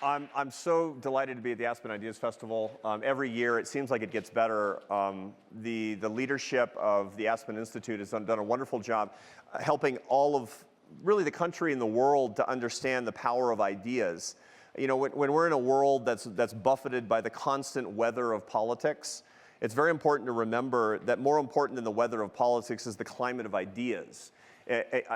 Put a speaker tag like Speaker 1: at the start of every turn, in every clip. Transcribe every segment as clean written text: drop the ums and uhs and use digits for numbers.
Speaker 1: I'm so delighted to be at the Aspen Ideas Festival. Every year, it seems like it gets better. The leadership of the Aspen Institute has done a wonderful job helping all of really the country and the world to understand the power of ideas. You know, when we're in a world that's buffeted by the constant weather of politics, it's very important to remember that more important than the weather of politics is the climate of ideas.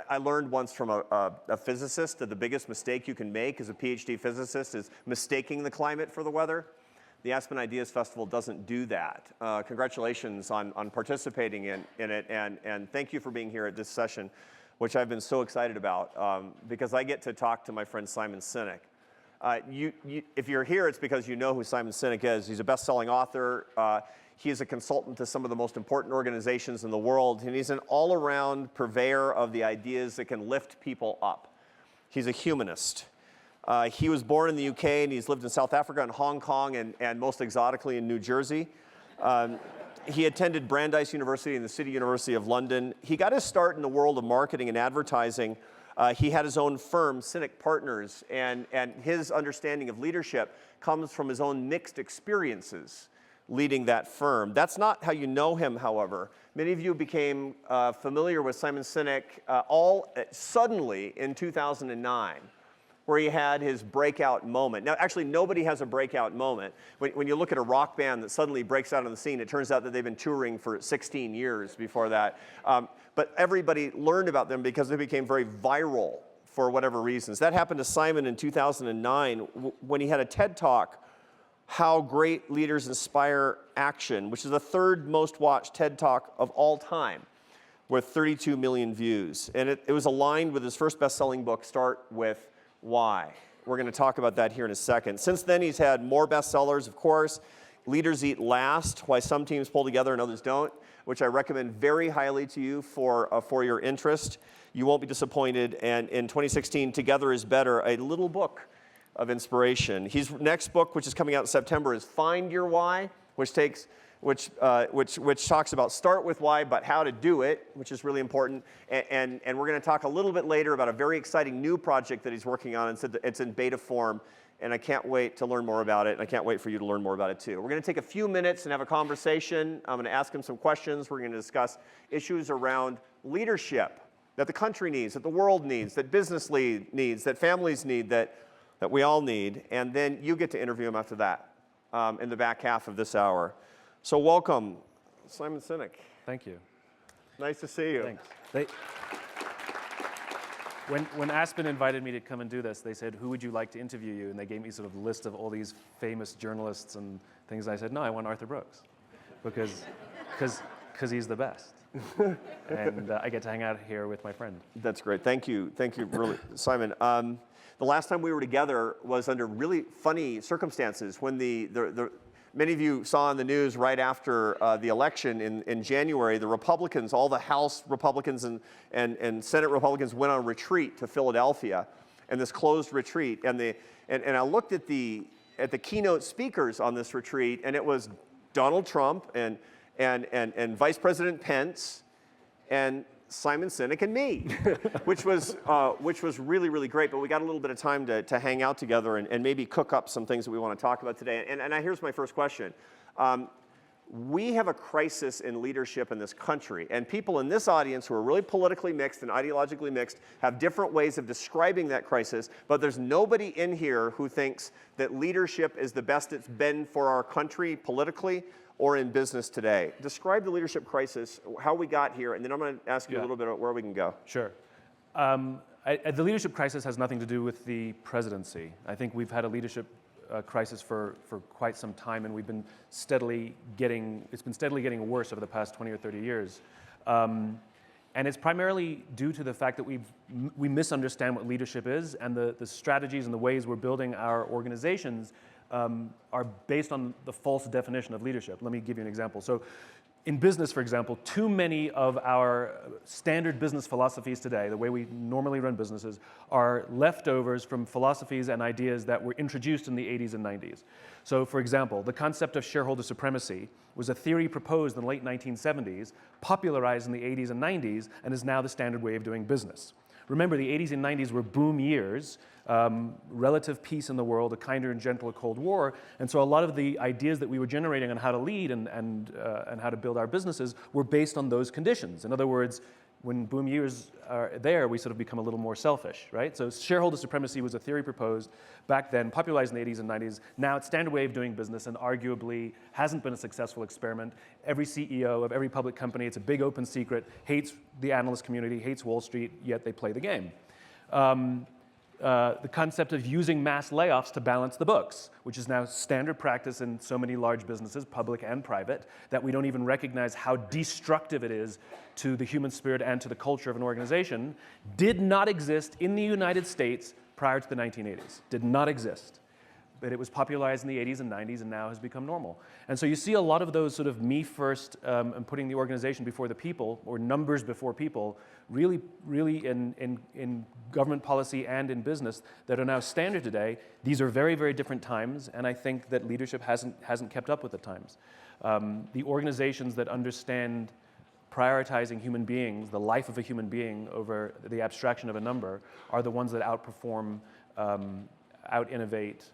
Speaker 1: I learned once from a physicist that the biggest mistake you can make as a PhD physicist is mistaking the climate for the weather. The Aspen Ideas Festival doesn't do that. Congratulations on participating in it, and thank you for being here at this session, which I've been so excited about because I get to talk to my friend Simon Sinek. If you're here, it's because you know who Simon Sinek is. He's a best-selling author. He's a consultant to some of the most important organizations in the world, and he's an all-around purveyor of the ideas that can lift people up. He's a humanist. He was born in the UK, and he's lived in South Africa and Hong Kong, and most exotically in New Jersey. He attended Brandeis University and the City University of London. He got his start in the world of marketing and advertising. He had his own firm, Sinek Partners, and his understanding of leadership comes from his own mixed experiences leading that firm. That's not how you know him, however. Many of you became familiar with Simon Sinek all suddenly in 2009, where he had his breakout moment. Now, actually, nobody has a breakout moment. When you look at a rock band that suddenly breaks out on the scene, it turns out that they've been touring for 16 years before that. But everybody learned about them because they became very viral for whatever reasons. That happened to Simon in 2009 when he had a TED Talk, How Great Leaders Inspire Action, which is the third most watched TED Talk of all time, with 32 million views. And it was aligned with his first best-selling book, Start With Why. We're going to talk about that here in a second. Since then, he's had more bestsellers, of course. Leaders Eat Last, Why Some Teams Pull Together and Others Don't, which I recommend very highly to you for your interest. You won't be disappointed. And in 2016, Together is Better, a little book of inspiration. His next book, which is coming out in September, is Find Your Why, which talks about start with why, but how to do it, which is really important. And we're going to talk a little bit later about a very exciting new project that he's working on. It's in beta form, and I can't wait to learn more about it, and I can't wait for you to learn more about it too. We're going to take a few minutes and have a conversation. I'm going to ask him some questions. We're going to discuss issues around leadership that the country needs, that the world needs, that business needs, that families need, that we all need. And then you get to interview him after that in the back half of this hour. So welcome, Simon Sinek.
Speaker 2: Thank you.
Speaker 1: Nice to see you.
Speaker 2: Thanks. When Aspen invited me to come and do this, they said, who would you like to interview you? And they gave me sort of a list of all these famous journalists and things. I said, no, I want Arthur Brooks, because he's the best. And I get to hang out here with my friend.
Speaker 1: That's great. Thank you, really, Simon. The last time we were together was under really funny circumstances when many of you saw in the news right after the election in January, the Republicans, all the House Republicans and Senate Republicans went on retreat to Philadelphia, and this closed retreat. And I looked at the keynote speakers on this retreat, and it was Donald Trump and Vice President Pence and Simon Sinek and me, which was really, really great. But we got a little bit of time to hang out together and maybe cook up some things that we want to talk about today. And here's my first question. We have a crisis in leadership in this country, and people in this audience who are really politically mixed and ideologically mixed have different ways of describing that crisis, but there's nobody in here who thinks that leadership is the best it's been for our country politically or in business today. Describe the leadership crisis, how we got here, and then I'm going to ask you a little bit about where we can go.
Speaker 2: Sure. The leadership crisis has nothing to do with the presidency. I think we've had a leadership crisis for quite some time, and it's been steadily getting worse over the past 20 or 30 years. And it's primarily due to the fact that we misunderstand what leadership is, and the strategies and the ways we're building our organizations are based on the false definition of leadership. Let me give you an example. So in business, for example, too many of our standard business philosophies today, the way we normally run businesses, are leftovers from philosophies and ideas that were introduced in the 80s and 90s. So for example, the concept of shareholder supremacy was a theory proposed in the late 1970s, popularized in the 80s and 90s, and is now the standard way of doing business. remember, the 80s and 90s were boom years, relative peace in the world, a kinder and gentler Cold War, and so a lot of the ideas that we were generating on how to lead and how to build our businesses were based on those conditions. In other words, when boom years are there, we sort of become a little more selfish, right? So shareholder supremacy was a theory proposed back then, popularized in the 80s and 90s. Now it's standard way of doing business and arguably hasn't been a successful experiment. Every CEO of every public company, it's a big open secret, hates the analyst community, hates Wall Street, yet they play the game. The concept of using mass layoffs to balance the books, which is now standard practice in so many large businesses, public and private, that we don't even recognize how destructive it is to the human spirit and to the culture of an organization, did not exist in the United States prior to the 1980s. Did not exist. But it was popularized in the 80s and 90s and now has become normal. And so you see a lot of those sort of me first and putting the organization before the people, or numbers before people, really in government policy and in business that are now standard today. These are very, very different times, and I think that leadership hasn't kept up with the times. The organizations that understand prioritizing human beings, the life of a human being over the abstraction of a number, are the ones that outperform, out-innovate,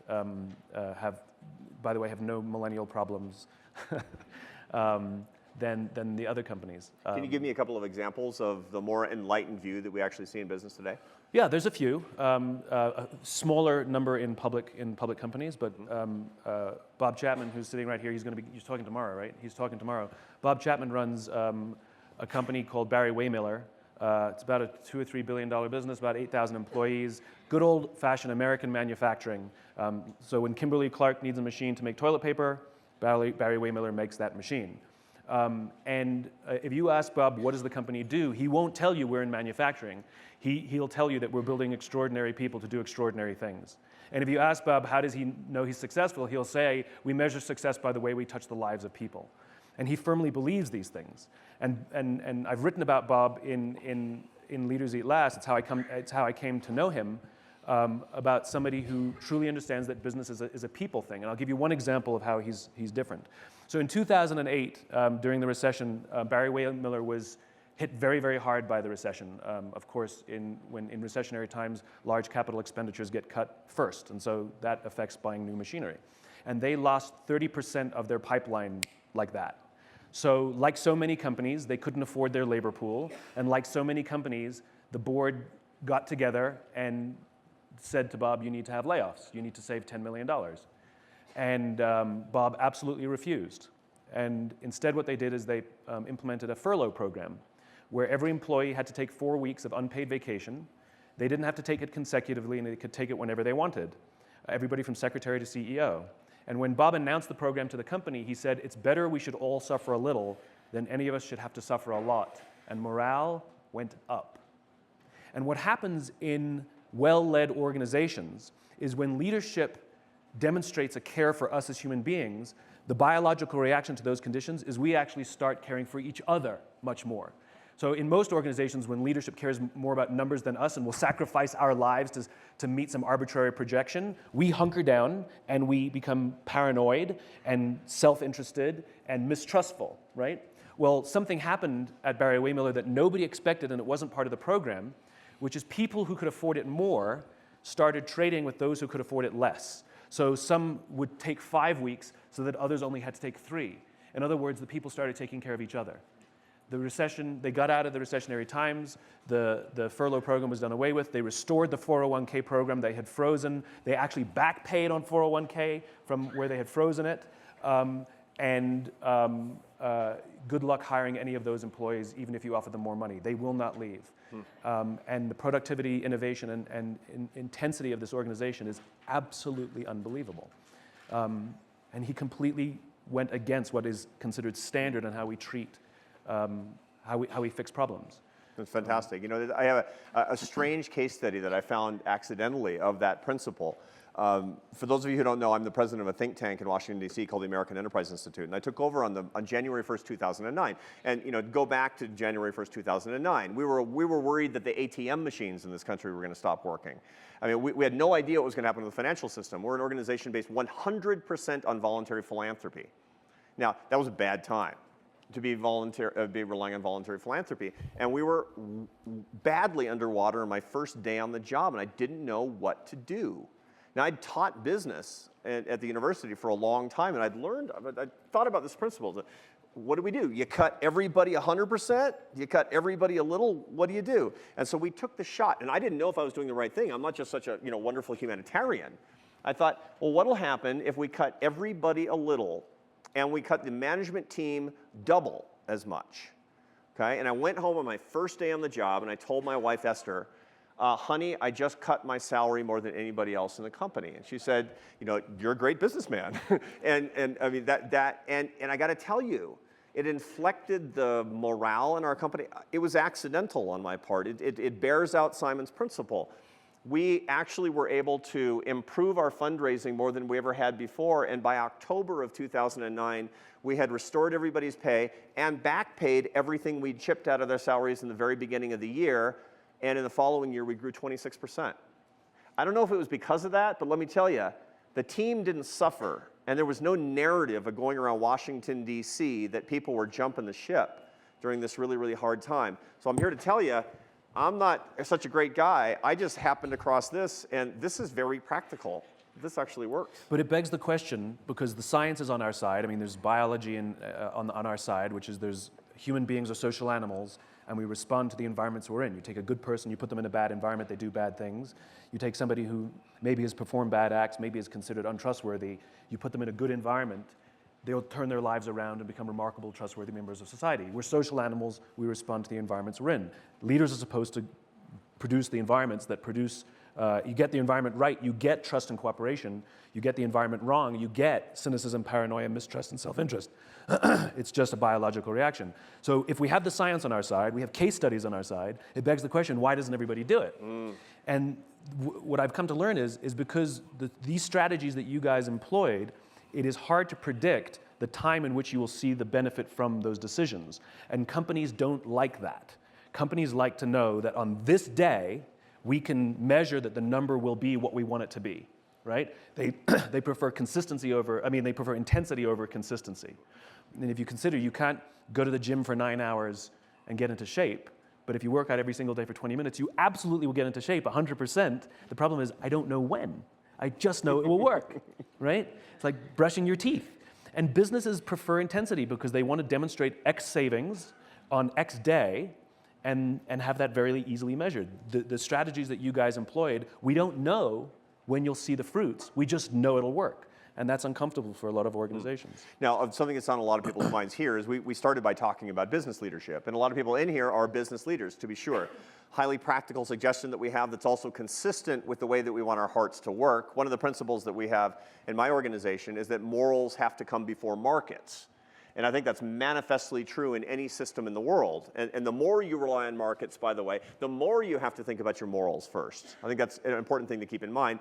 Speaker 2: by the way, have no millennial problems than the other companies.
Speaker 1: Can you give me a couple of examples of the more enlightened view that we actually see in business today?
Speaker 2: Yeah, there's a few. A smaller number in public companies, but Bob Chapman, who's sitting right here, he's talking tomorrow, right? He's talking tomorrow. Bob Chapman runs a company called Barry Waymiller. It's about a $2 or $3 billion business, about 8,000 employees. Good old-fashioned American manufacturing. So when Kimberly-Clark needs a machine to make toilet paper, Barry Waymiller makes that machine. And if you ask Bob, what does the company do, he won't tell you we're in manufacturing. He'll tell you that we're building extraordinary people to do extraordinary things. And if you ask Bob, how does he know he's successful, he'll say, we measure success by the way we touch the lives of people. And he firmly believes these things. And I've written about Bob in Leaders Eat Last. It's how I came to know him, about somebody who truly understands that business is a people thing. And I'll give you one example of how he's different. So in 2008, during the recession, Barry Waymiller was hit very, very hard by the recession. Of course, in recessionary times, large capital expenditures get cut first, and so that affects buying new machinery. And they lost 30% of their pipeline like that. So like so many companies, they couldn't afford their labor pool, and like so many companies, the board got together and said to Bob, you need to have layoffs. You need to save $10 million. And Bob absolutely refused. And instead what they did is they implemented a furlough program where every employee had to take 4 weeks of unpaid vacation. They didn't have to take it consecutively, and they could take it whenever they wanted. Everybody from secretary to CEO. And when Bob announced the program to the company, he said, it's better we should all suffer a little than any of us should have to suffer a lot. And morale went up. And what happens in well-led organizations is when leadership demonstrates a care for us as human beings, the biological reaction to those conditions is we actually start caring for each other much more. So in most organizations, when leadership cares more about numbers than us and will sacrifice our lives to meet some arbitrary projection, we hunker down and we become paranoid and self-interested and mistrustful, right? Well, something happened at Barry Waymiller that nobody expected, and it wasn't part of the program, which is people who could afford it more started trading with those who could afford it less. So some would take 5 weeks so that others only had to take 3. In other words, the people started taking care of each other. The recession, they got out of the recessionary times, the furlough program was done away with, they restored the 401k program they had frozen, they actually back paid on 401k from where they had frozen it, good luck hiring any of those employees even if you offer them more money. They will not leave. And the productivity, innovation, and intensity of this organization is absolutely unbelievable. And he completely went against what is considered standard on how we treat how we fix problems.
Speaker 1: That's fantastic. You know, I have a strange case study that I found accidentally of that principle. For those of you who don't know, I'm the president of a think tank in Washington, D.C. called the American Enterprise Institute, and I took over on January 1st, 2009. And you know, go back to January 1st, 2009, we were worried that the ATM machines in this country were going to stop working. I mean, we had no idea what was going to happen to the financial system. We're an organization based 100% on voluntary philanthropy. Now, that was a bad time. to be relying on voluntary philanthropy. And we were badly underwater on my first day on the job, and I didn't know what to do. Now, I'd taught business at the university for a long time, and I thought about this principle. What do? You cut everybody 100%? You cut everybody a little? What do you do? And so we took the shot, and I didn't know if I was doing the right thing. I'm not just such a wonderful humanitarian. I thought, well, what'll happen if we cut everybody a little, and we cut the management team double as much? Okay, and I went home on my first day on the job, and I told my wife, Esther, honey, I just cut my salary more than anybody else in the company. And she said, you're a great businessman. and I mean, and I got to tell you, it inflected the morale in our company. It was accidental on my part. It bears out Simon's principle. We actually were able to improve our fundraising more than we ever had before, and by October of 2009, we had restored everybody's pay and back paid everything we'd chipped out of their salaries in the very beginning of the year, and in the following year, we grew 26%. I don't know if it was because of that, but let me tell you, the team didn't suffer, and there was no narrative of going around Washington, D.C. that people were jumping the ship during this really, really hard time. So I'm here to tell you, I'm not such a great guy. I just happened across this, and this is very practical. This actually works.
Speaker 2: But it begs the question, because the science is on our side. I mean, there's biology on our side, which is there's human beings are social animals, and we respond to the environments we're in. You take a good person, you put them in a bad environment, they do bad things. You take somebody who maybe has performed bad acts, maybe is considered untrustworthy, you put them in a good environment, they'll turn their lives around and become remarkable, trustworthy members of society. We're social animals, we respond to the environments we're in. Leaders are supposed to produce the environments that produce, you get the environment right, you get trust and cooperation. You get the environment wrong, you get cynicism, paranoia, mistrust, and self-interest. It's just a biological reaction. So if we have the science on our side, we have case studies on our side, it begs the question, why doesn't everybody do it? And what I've come to learn is because these strategies that you guys employed, it is hard to predict the time in which you will see the benefit from those decisions. And companies don't like that. Companies like to know that on this day, we can measure that the number will be what we want it to be, right? They prefer consistency they prefer intensity over consistency. And if you consider you can't go to the gym for 9 hours and get into shape, but if you work out every single day for 20 minutes, you absolutely will get into shape 100%. The problem is, I don't know when. I just know it will work, right? It's like brushing your teeth. And businesses prefer intensity because they want to demonstrate X savings on X day and have that very easily measured. The strategies that you guys employed, we don't know when you'll see the fruits. We just know it'll work. And that's uncomfortable for a lot of organizations.
Speaker 1: Now, something that's on a lot of people's minds here is we started by talking about business leadership. And a lot of people in here are business leaders, to be sure. Highly practical suggestion that we have that's also consistent with the way that we want our hearts to work. One of the principles that we have in my organization is that morals have to come before markets. And I think that's manifestly true in any system in the world. And the more you rely on markets, by the way, the more you have to think about your morals first. I think that's an important thing to keep in mind.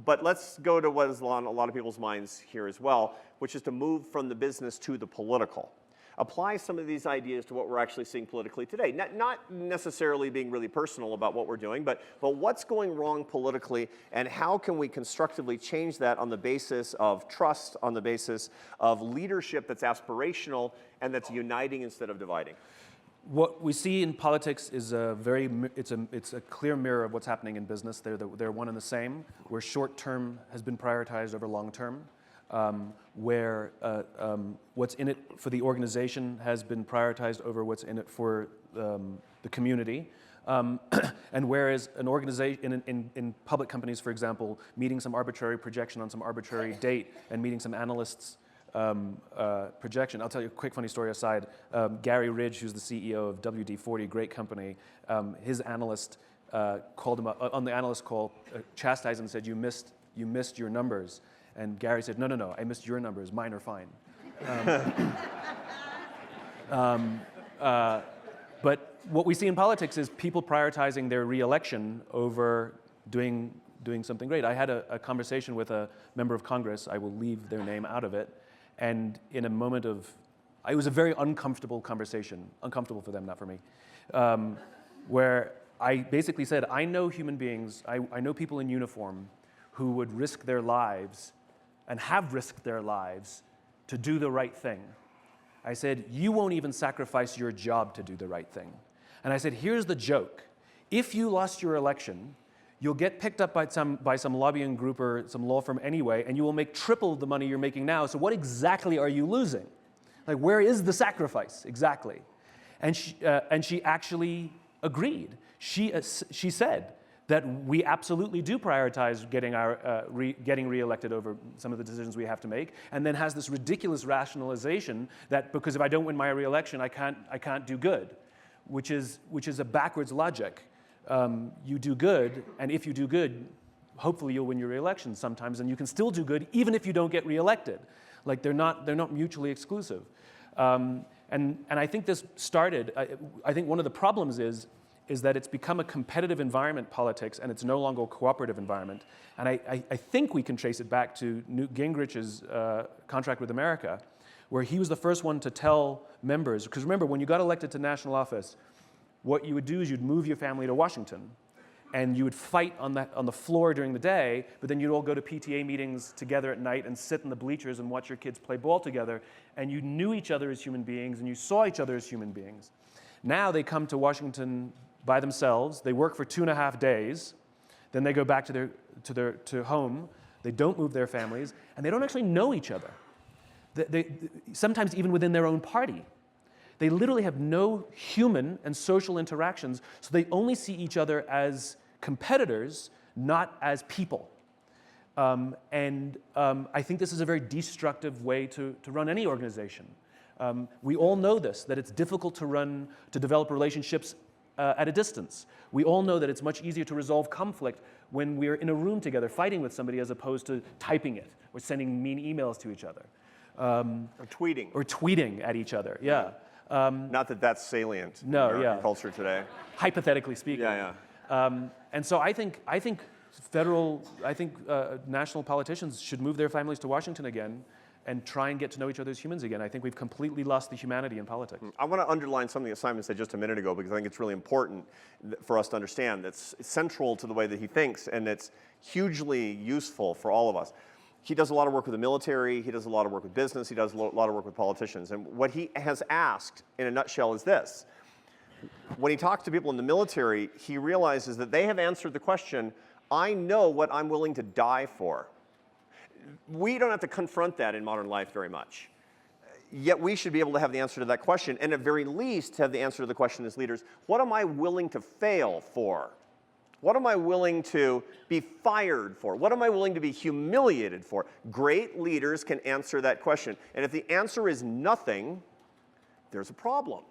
Speaker 1: But let's go to what is on a lot of people's minds here as well, which is to move from the business to the political. Apply some of these ideas to what we're actually seeing politically today. Not necessarily being really personal about what we're doing, but what's going wrong politically, and how can we constructively change that on the basis of trust, on the basis of leadership that's aspirational and that's uniting instead of dividing?
Speaker 2: What we see in politics is it's a clear mirror of what's happening in business. They're one and the same, where short term has been prioritized over long term, where what's in it for the organization has been prioritized over what's in it for the community. And whereas an organization, in public companies, for example, meeting some arbitrary projection on some arbitrary date and meeting some analysts' projection. I'll tell you a quick funny story aside. Gary Ridge, who's the CEO of WD-40, great company, his analyst called him up on the analyst call, chastised him and said, you missed your numbers. And Gary said, no, I missed your numbers, mine are fine. But what we see in politics is people prioritizing their re-election over doing something great. I had a conversation with a member of Congress, I will leave their name out of it, and in a moment it was a very uncomfortable conversation, uncomfortable for them, not for me, where I basically said, I know human beings, I know people in uniform who would risk their lives and have risked their lives to do the right thing. I said, you won't even sacrifice your job to do the right thing. And I said, here's the joke. If you lost your election, you'll get picked up by some lobbying group or some law firm anyway, and you will make triple the money you're making now. So what exactly are you losing? Like, where is the sacrifice exactly? And she actually agreed. She said that we absolutely do prioritize getting reelected over some of the decisions we have to make, and then has this ridiculous rationalization that because if I don't win my reelection, I can't do good, which is a backwards logic. You do good, and if you do good, hopefully you'll win your reelection sometimes, and you can still do good even if you don't get reelected. Like they're not mutually exclusive. And I think this started. I think one of the problems is that it's become a competitive environment, politics, and it's no longer a cooperative environment. And I think we can trace it back to Newt Gingrich's contract with America, where he was the first one to tell members, because remember, when you got elected to national office, what you would do is you'd move your family to Washington, and you would fight on the floor during the day, but then you'd all go to PTA meetings together at night and sit in the bleachers and watch your kids play ball together, and you knew each other as human beings, and you saw each other as human beings. Now they come to Washington by themselves, they work for 2.5 days, then they go back to home, they don't move their families, and they don't actually know each other. They sometimes even within their own party. They literally have no human and social interactions, so they only see each other as competitors, not as people. I think this is a very destructive way to run any organization. We all know this, that it's difficult to develop relationships at a distance. We all know that it's much easier to resolve conflict when we're in a room together fighting with somebody as opposed to typing it or sending mean emails to each other.
Speaker 1: Or tweeting.
Speaker 2: Or tweeting at each other, yeah.
Speaker 1: Not that that's salient in
Speaker 2: no,
Speaker 1: American culture today.
Speaker 2: Hypothetically speaking.
Speaker 1: Yeah.
Speaker 2: And so I think national politicians should move their families to Washington again and try and get to know each other as humans again. I think we've completely lost the humanity in politics.
Speaker 1: I want to underline something that Simon said just a minute ago because I think it's really important for us to understand. That's central to the way that he thinks, and it's hugely useful for all of us. He does a lot of work with the military, he does a lot of work with business, he does a lot of work with politicians. And what he has asked, in a nutshell, is this. When he talks to people in the military, he realizes that they have answered the question, I know what I'm willing to die for. We don't have to confront that in modern life very much. Yet we should be able to have the answer to that question, and at very least have the answer to the question as leaders, what am I willing to fail for? What am I willing to be fired for? What am I willing to be humiliated for? Great leaders can answer that question. And if the answer is nothing, there's a problem.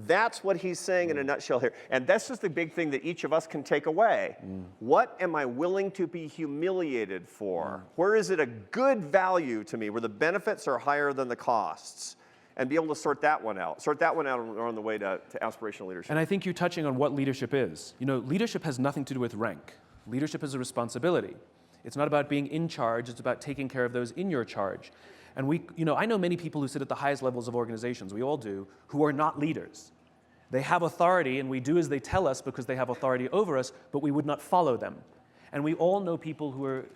Speaker 1: That's what he's saying in a nutshell here. And that's just the big thing that each of us can take away. What am I willing to be humiliated for? Where is it a good value to me, where the benefits are higher than the costs? And be able to sort that one out. Sort that one out on the way to aspirational leadership.
Speaker 2: And I think you're touching on what leadership is. You know, leadership has nothing to do with rank. Leadership is a responsibility. It's not about being in charge, it's about taking care of those in your charge. And I know many people who sit at the highest levels of organizations, we all do, who are not leaders. They have authority, and we do as they tell us because they have authority over us, but we would not follow them. And we all know people who are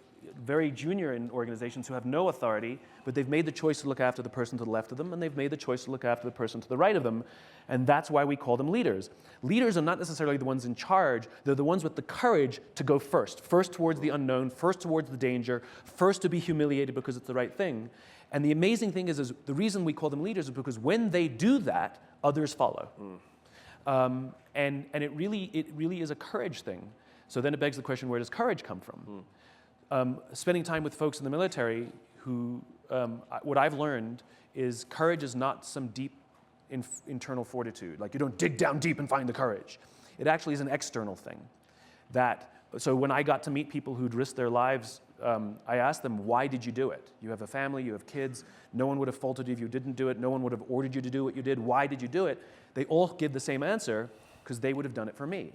Speaker 2: very junior in organizations who have no authority, but they've made the choice to look after the person to the left of them, and they've made the choice to look after the person to the right of them, and that's why we call them leaders. Leaders are not necessarily the ones in charge, they're the ones with the courage to go first towards the unknown, first towards the danger, first to be humiliated because it's the right thing. And the amazing thing is the reason we call them leaders is because when they do that, others follow. And it really is a courage thing. So then it begs the question, where does courage come from? Spending time with folks in the military who, what I've learned is courage is not some deep internal fortitude. Like you don't dig down deep and find the courage. It actually is an external thing. So when I got to meet people who'd risked their lives, I asked them, why did you do it? You have a family, you have kids, no one would have faulted you if you didn't do it, no one would have ordered you to do what you did, why did you do it? They all give the same answer, because they would have done it for me.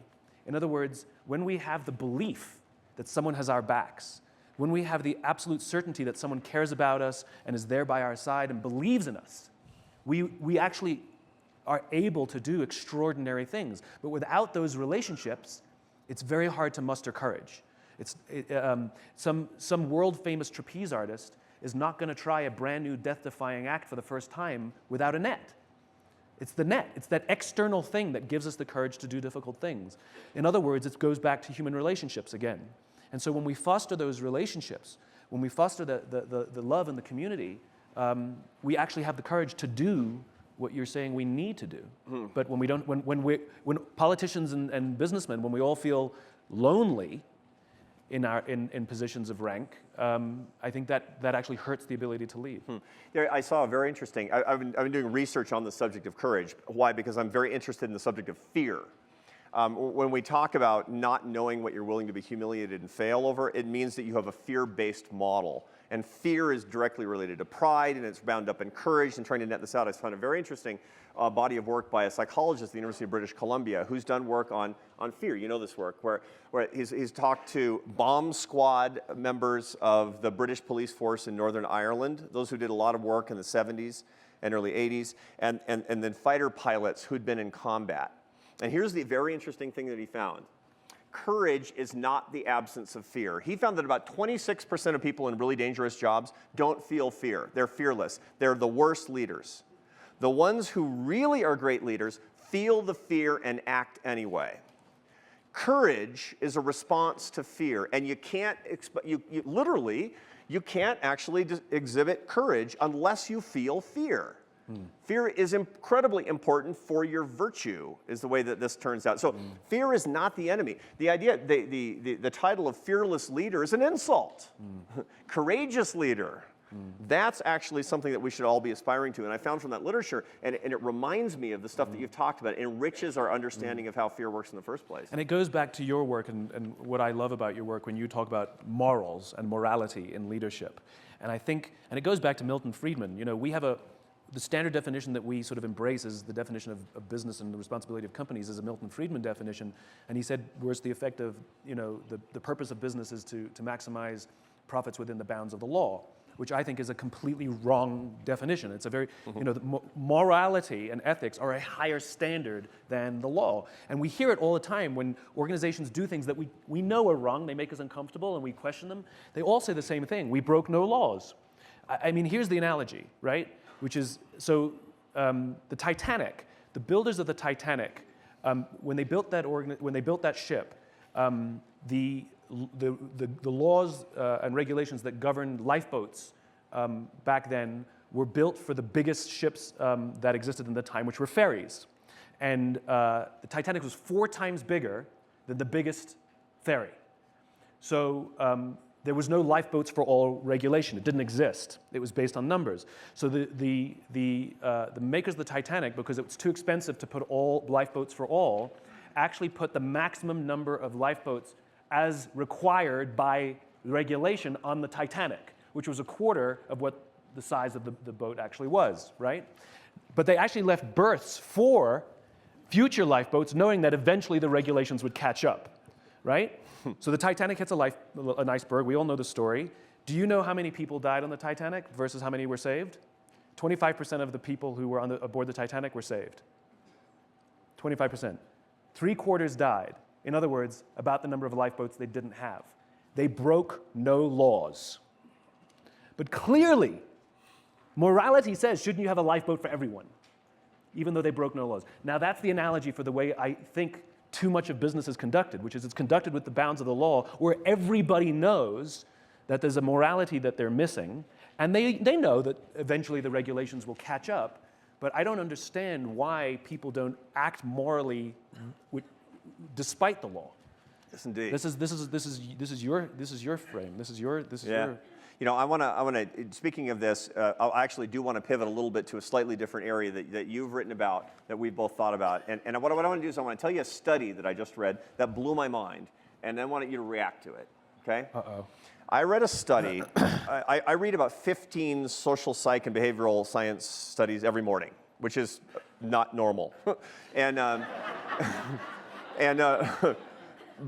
Speaker 2: In other words, when we have the belief that someone has our backs, when we have the absolute certainty that someone cares about us and is there by our side and believes in us, we actually are able to do extraordinary things. But without those relationships, it's very hard to muster courage. Some world-famous trapeze artist is not going to try a brand new death-defying act for the first time without a net. It's the net. It's that external thing that gives us the courage to do difficult things. In other words, it goes back to human relationships again. And so when we foster those relationships, when we foster the love in the community, we actually have the courage to do what you're saying we need to do. But when we don't, when politicians and businessmen, when we all feel lonely in positions of rank, I think that actually hurts the ability to lead.
Speaker 1: I saw a very interesting, I've been doing research on the subject of courage. Why? Because I'm very interested in the subject of fear. When we talk about not knowing what you're willing to be humiliated and fail over, it means that you have a fear-based model. And fear is directly related to pride, and it's bound up in courage, and trying to net this out. I found a very interesting body of work by a psychologist at the University of British Columbia who's done work on fear. You know this work, where he's talked to bomb squad members of the British police force in Northern Ireland, those who did a lot of work in the 70s and early 80s, and then fighter pilots who'd been in combat. And here's the very interesting thing that he found. Courage is not the absence of fear. He found that about 26% of people in really dangerous jobs don't feel fear. They're fearless. They're the worst leaders. The ones who really are great leaders feel the fear and act anyway. Courage is a response to fear, and you can't, you can't actually exhibit courage unless you feel fear. Fear is incredibly important for your virtue, is the way that this turns out. So fear is not the enemy. The idea, the title of fearless leader is an insult. Courageous leader. That's actually something that we should all be aspiring to. And I found from that literature, and it reminds me of the stuff that you've talked about. It enriches our understanding of how fear works in the first place.
Speaker 2: And it goes back to your work and what I love about your work when you talk about morals and morality in leadership. And I think, and it goes back to Milton Friedman. You know, we have the standard definition that we sort of embrace is the definition of business and the responsibility of companies is a Milton Friedman definition. And he said, where's the effect of, you know, the purpose of business is to maximize profits within the bounds of the law, which I think is a completely wrong definition. It's a very, you know, morality and ethics are a higher standard than the law. And we hear it all the time when organizations do things that we know are wrong, they make us uncomfortable and we question them. They all say the same thing, we broke no laws. I mean, here's the analogy, right? Which is, so the Titanic, the builders of the Titanic, when they built that ship, the laws and regulations that governed lifeboats back then were built for the biggest ships that existed in the time, which were ferries. And the Titanic was 4 times bigger than the biggest ferry. So there was no lifeboats for all regulation. It didn't exist. It was based on numbers. So the makers of the Titanic, because it was too expensive to put all lifeboats for all, actually put the maximum number of lifeboats as required by regulation on the Titanic, which was a quarter of what the size of the boat actually was, right? But they actually left berths for future lifeboats, knowing that eventually the regulations would catch up, right? So the Titanic hits an iceberg. We all know the story. Do you know how many people died on the Titanic versus how many were saved? 25% of the people who were aboard the Titanic were saved. 25%. 3/4 died. In other words, about the number of lifeboats they didn't have. They broke no laws. But clearly, morality says, shouldn't you have a lifeboat for everyone? Even though they broke no laws. Now that's the analogy for the way I think too much of business is conducted, which is it's conducted with the bounds of the law, where everybody knows that there's a morality that they're missing, and they know that eventually the regulations will catch up, but I don't understand why people don't act morally despite the law.
Speaker 1: Yes, indeed.
Speaker 2: This is your frame. This is your.
Speaker 1: You know, I want to. Speaking of this, I actually do want to pivot a little bit to a slightly different area that you've written about, that we've both thought about. And what I want to do is I want to tell you a study that I just read that blew my mind, and then I want you to react to it. Okay?
Speaker 2: Uh-oh.
Speaker 1: I read a study. I read about 15 social psych and behavioral science studies every morning, which is not normal.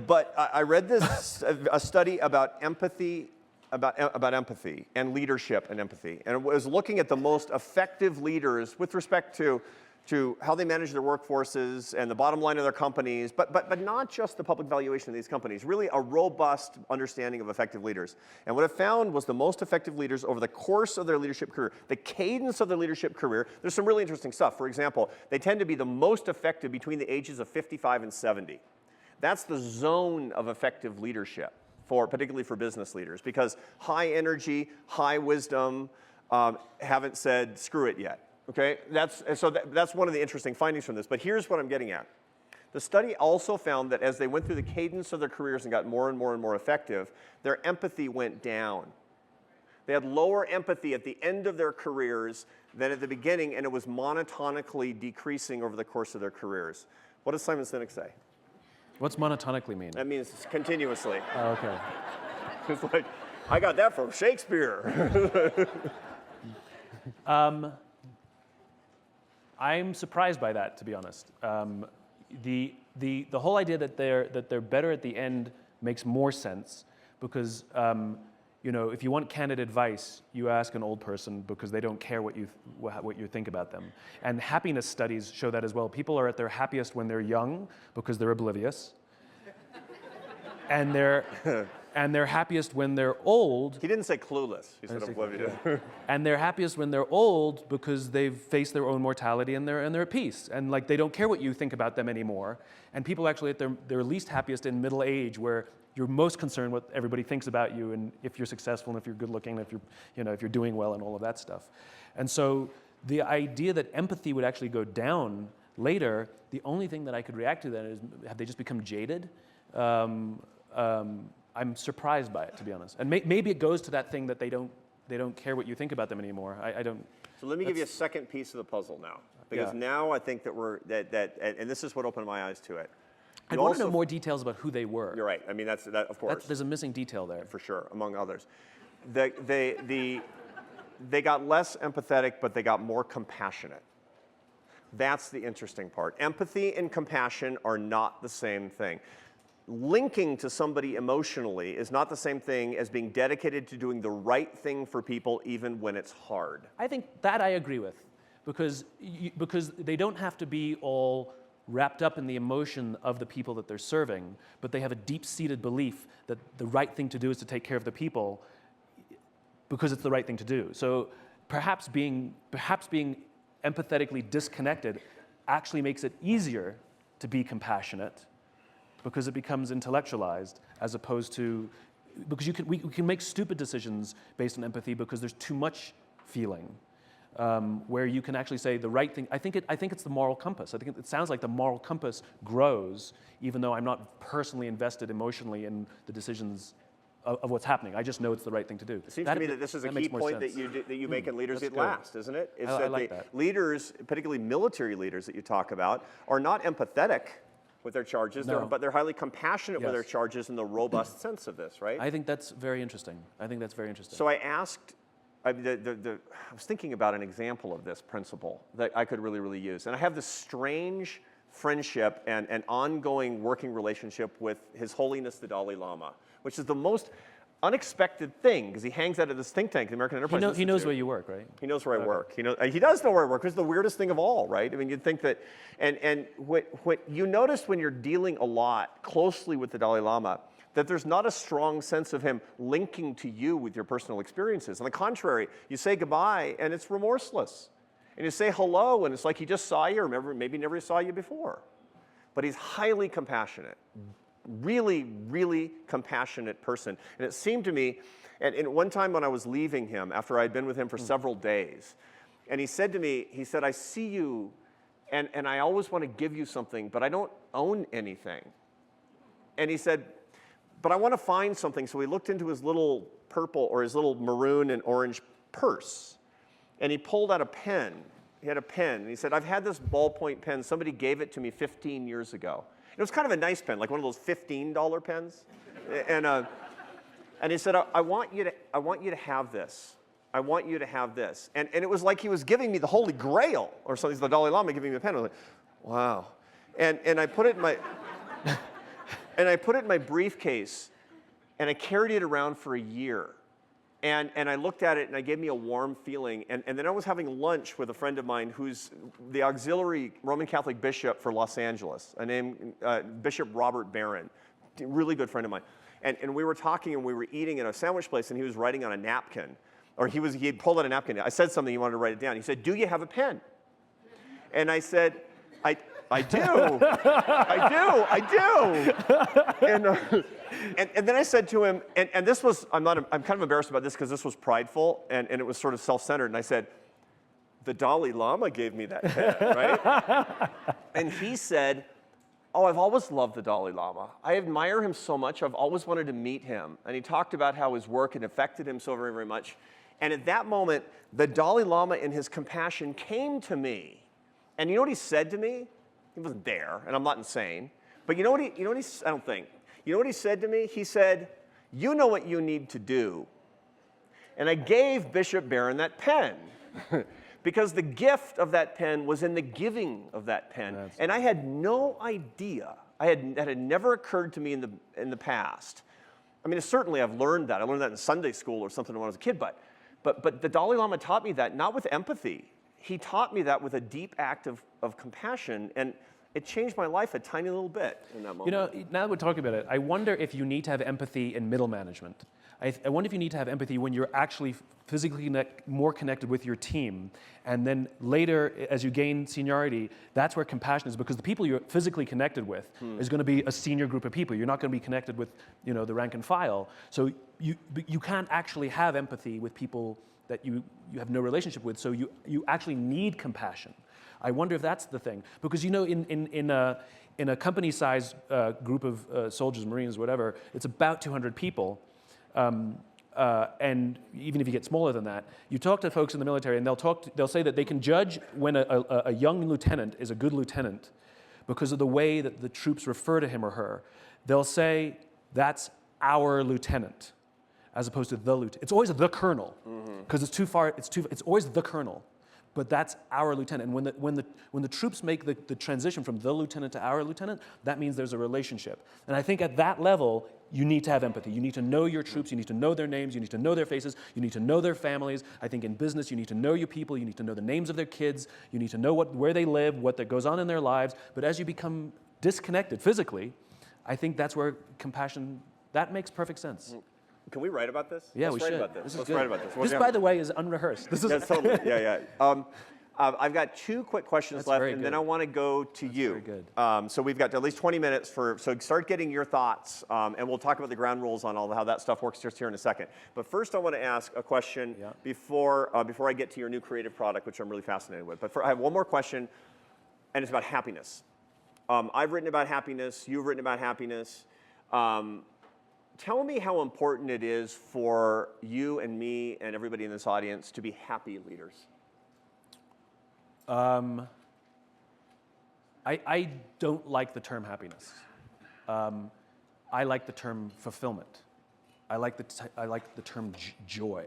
Speaker 1: But I read a study about empathy. About empathy and leadership and empathy. And it was looking at the most effective leaders with respect to to how they manage their workforces and the bottom line of their companies, but not just the public valuation of these companies, really a robust understanding of effective leaders. And what it found was the most effective leaders over the course of their leadership career, the cadence of their leadership career, there's some really interesting stuff. For example, they tend to be the most effective between the ages of 55 and 70. That's the zone of effective leadership, particularly for business leaders, because high energy, high wisdom haven't said screw it yet. Okay, that's one of the interesting findings from this, but here's what I'm getting at. The study also found that as they went through the cadence of their careers and got more and more and more effective, their empathy went down. They had lower empathy at the end of their careers than at the beginning, and it was monotonically decreasing over the course of their careers. What does Simon Sinek say?
Speaker 2: What's monotonically mean?
Speaker 1: That means continuously.
Speaker 2: Oh, okay.
Speaker 1: It's like, I got that from Shakespeare.
Speaker 2: I'm surprised by that, to be honest. The whole idea that they're better at the end makes more sense because if you want candid advice, you ask an old person because they don't care what you think about them. And happiness studies show that as well. People are at their happiest when they're young because they're oblivious, and they're happiest when they're old.
Speaker 1: He didn't say clueless. He said oblivious.
Speaker 2: And they're happiest when they're old because they've faced their own mortality and they're at peace. And like they don't care what you think about them anymore. And people actually at their least happiest in middle age, where you're most concerned what everybody thinks about you and if you're successful and if you're good looking, and if you're doing well and all of that stuff. And so the idea that empathy would actually go down later, the only thing that I could react to then is, have they just become jaded? I'm surprised by it, to be honest. And maybe it goes to that thing that they don't care what you think about them anymore. I don't.
Speaker 1: So let me give you a second piece of the puzzle now, because now I think and this is what opened my eyes to it.
Speaker 2: I want to know more details about who they were.
Speaker 1: You're right. I mean, that of course.
Speaker 2: There's a missing detail there.
Speaker 1: For sure, among others. They got less empathetic, but they got more compassionate. That's the interesting part. Empathy and compassion are not the same thing. Linking to somebody emotionally is not the same thing as being dedicated to doing the right thing for people even when it's hard.
Speaker 2: I think that I agree with, because they don't have to be all wrapped up in the emotion of the people that they're serving, but they have a deep-seated belief that the right thing to do is to take care of the people because it's the right thing to do. So perhaps being empathetically disconnected actually makes it easier to be compassionate, because it becomes intellectualized, as opposed to, because we can make stupid decisions based on empathy because there's too much feeling, where you can actually say the right thing. I think it's the moral compass. I think it sounds like the moral compass grows, even though I'm not personally invested emotionally in the decisions of what's happening. I just know it's the right thing to do.
Speaker 1: It seems to me that this is a key point that you make in Leaders Eat Last, isn't it? It's
Speaker 2: I like that.
Speaker 1: Leaders, particularly military leaders that you talk about, are not empathetic with their charges, but they're highly compassionate with their charges in the robust sense of this, right?
Speaker 2: I think that's very interesting.
Speaker 1: So I asked, I was thinking about an example of this principle that I could really use. And I have this strange friendship and ongoing working relationship with His Holiness the Dalai Lama, which is the most unexpected thing, because he hangs out at this think tank, the American Enterprise Institute.
Speaker 2: He knows where you work, right?
Speaker 1: He knows where I work. He does know where I work, which is the weirdest thing of all, right? I mean, you'd think that, and what you notice when you're dealing a lot closely with the Dalai Lama, that there's not a strong sense of him linking to you with your personal experiences. On the contrary, you say goodbye, and it's remorseless. And you say hello, and it's like he just saw you, or maybe never saw you before. But he's highly compassionate. Really compassionate person. And it seemed to me, and one time when I was leaving him, after I'd been with him for several days, and he said to me, I see you, and I always want to give you something, but I don't own anything. And he said, but I want to find something. So he looked into his little purple, or his little maroon and orange purse, and he pulled out a pen. He had a pen, and he said, I've had this ballpoint pen. Somebody gave it to me 15 years ago. It was kind of a nice pen, like one of those $15 pens. And he said, I want you to have this. I want you to have this. And it was like he was giving me the Holy Grail, or something. The Dalai Lama giving me a pen. I was like, wow. And I put it in my briefcase, and I carried it around for a year. And I looked at it, and it gave me a warm feeling. And then I was having lunch with a friend of mine who's the auxiliary Roman Catholic bishop for Los Angeles, Bishop Robert Barron, a really good friend of mine. And we were talking, and we were eating at a sandwich place, and he was writing on a napkin. Or he had pulled out a napkin. I said something, he wanted to write it down. He said, "Do you have a pen?" And I said, I do. I do. And then I said to him, and this was, I'm kind of embarrassed about this because this was prideful and it was sort of self-centered. And I said, "The Dalai Lama gave me that pen," right? And he said, "Oh, I've always loved the Dalai Lama. I admire him so much. I've always wanted to meet him." And he talked about how his work had affected him so very, very much. And at that moment, the Dalai Lama in his compassion came to me. And you know what he said to me? He wasn't there, and I'm not insane. But I don't think. You know what he said to me? He said, "You know what you need to do." And I gave Bishop Barron that pen. Because the gift of that pen was in the giving of that pen. And I had no idea. That had never occurred to me in the past. I mean, certainly I've learned that. I learned that in Sunday school or something when I was a kid. But the Dalai Lama taught me that, not with empathy. He taught me that with a deep act of compassion. And it changed my life a tiny little bit in that moment.
Speaker 2: You know, now that we're talking about it, I wonder if you need to have empathy in middle management. I wonder if you need to have empathy when you're actually physically more connected with your team. And then later, as you gain seniority, that's where compassion is, because the people you're physically connected with is going to be a senior group of people. You're not going to be connected with, the rank and file. So you can't actually have empathy with people that you have no relationship with. So you actually need compassion. I wonder if that's the thing, because in a company-sized group of soldiers, Marines, whatever, it's about 200 people. And even if you get smaller than that, you talk to folks in the military, and they'll say that they can judge when a young lieutenant is a good lieutenant because of the way that the troops refer to him or her. They'll say, "That's our lieutenant," as opposed to the lieutenant. It's always the colonel, because it's too far. It's always the colonel, but that's our lieutenant. And when the troops make the transition from the lieutenant to our lieutenant, that means there's a relationship. And I think at that level, you need to have empathy. You need to know your troops. You need to know their names. You need to know their faces. You need to know their families. I think in business, you need to know your people. You need to know the names of their kids. You need to know where they live, what goes on in their lives. But as you become disconnected physically, I think that's where compassion, that makes perfect sense.
Speaker 1: Can we write about this?
Speaker 2: Yeah,
Speaker 1: Let's
Speaker 2: we
Speaker 1: write
Speaker 2: should.
Speaker 1: About this.
Speaker 2: Let's
Speaker 1: write about this.
Speaker 2: This, by the way, is unrehearsed. This is
Speaker 1: totally. Yeah. I've got two quick questions left, and then I want to go to you.
Speaker 2: Very good.
Speaker 1: So we've got at least 20 minutes so start getting your thoughts, and we'll talk about the ground rules on how that stuff works just here in a second. But first, I want to ask a question before I get to your new creative product, which I'm really fascinated with. But I have one more question, and it's about happiness. I've written about happiness. You've written about happiness. Tell me how important it is for you and me and everybody in this audience to be happy leaders.
Speaker 2: I don't like the term happiness. I like the term fulfillment. I like the term joy.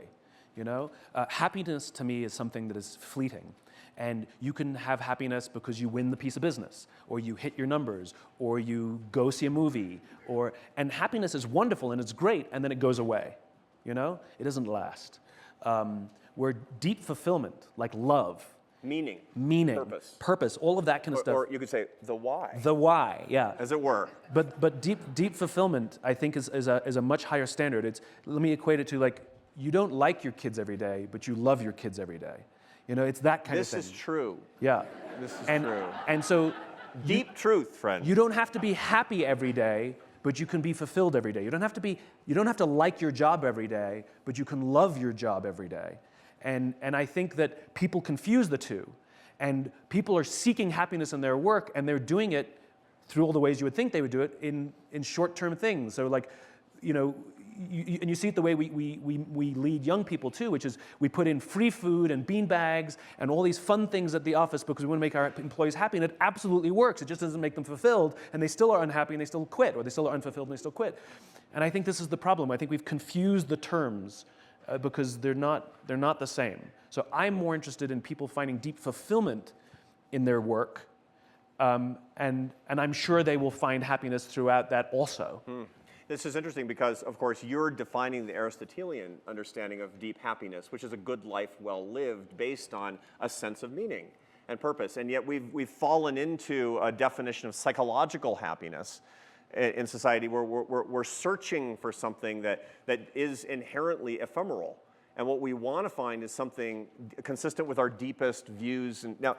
Speaker 2: Happiness to me is something that is fleeting. And you can have happiness because you win the piece of business, or you hit your numbers, or you go see a movie, and happiness is wonderful and it's great, and then it goes away. It doesn't last. Where deep fulfillment, like love,
Speaker 1: meaning,
Speaker 2: purpose, all of that kind of stuff.
Speaker 1: Or you could say the why.
Speaker 2: The why, yeah.
Speaker 1: As it were.
Speaker 2: But deep fulfillment, I think, is a much higher standard. Let me equate it to, like, you don't like your kids every day, but you love your kids every day. It's that kind of thing.
Speaker 1: This is true.
Speaker 2: Yeah.
Speaker 1: This is true.
Speaker 2: And so...
Speaker 1: Deep truth, friend.
Speaker 2: You don't have to be happy every day, but you can be fulfilled every day. You don't have to like your job every day, but you can love your job every day. And I think that people confuse the two. And people are seeking happiness in their work, and they're doing it through all the ways you would think they would do it in short-term things. So, like, and you see it the way we lead young people too, which is we put in free food and bean bags and all these fun things at the office because we want to make our employees happy, and it absolutely works. It just doesn't make them fulfilled, and they still are unhappy and they still quit, or they still are unfulfilled and they still quit. And I think this is the problem. I think we've confused the terms because they're not the same. So I'm more interested in people finding deep fulfillment in their work, and I'm sure they will find happiness throughout that also.
Speaker 1: This is interesting because, of course, you're defining the Aristotelian understanding of deep happiness, which is a good life well lived based on a sense of meaning and purpose. And yet we've fallen into a definition of psychological happiness in society where we're searching for something that is inherently ephemeral. And what we want to find is something consistent with our deepest views. And now,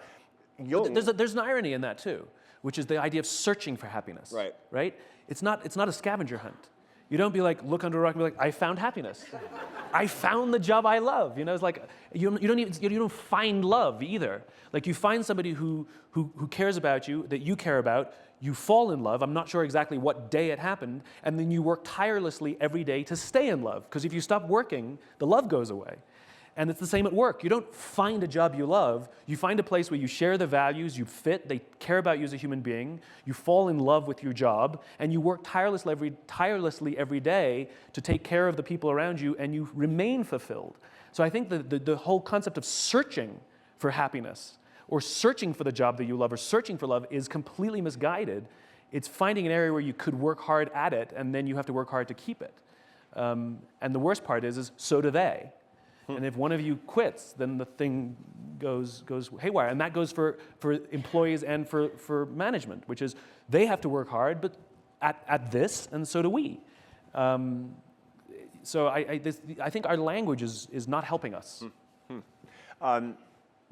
Speaker 1: Jung...
Speaker 2: There's an irony in that too, which is the idea of searching for happiness.
Speaker 1: Right.
Speaker 2: Right? It's not a scavenger hunt. You don't be like, look under a rock and be like, I found happiness. I found the job I love. You know, it's like, you don't find love either. Like you find somebody who cares about you, that you care about, you fall in love. I'm not sure exactly what day it happened, and then you work tirelessly every day to stay in love. Because if you stop working, the love goes away. And it's the same at work. You don't find a job you love. You find a place where you share the values, you fit, they care about you as a human being, you fall in love with your job, and you work tirelessly every day to take care of the people around you, and you remain fulfilled. So I think the whole concept of searching for happiness, or searching for the job that you love, or searching for love is completely misguided. It's finding an area where you could work hard at it, and then you have to work hard to keep it. And the worst part is so do they. And if one of you quits, then the thing goes haywire. And that goes for employees and for management, which is they have to work hard, but at this, and so do we. So I think our language is not helping us.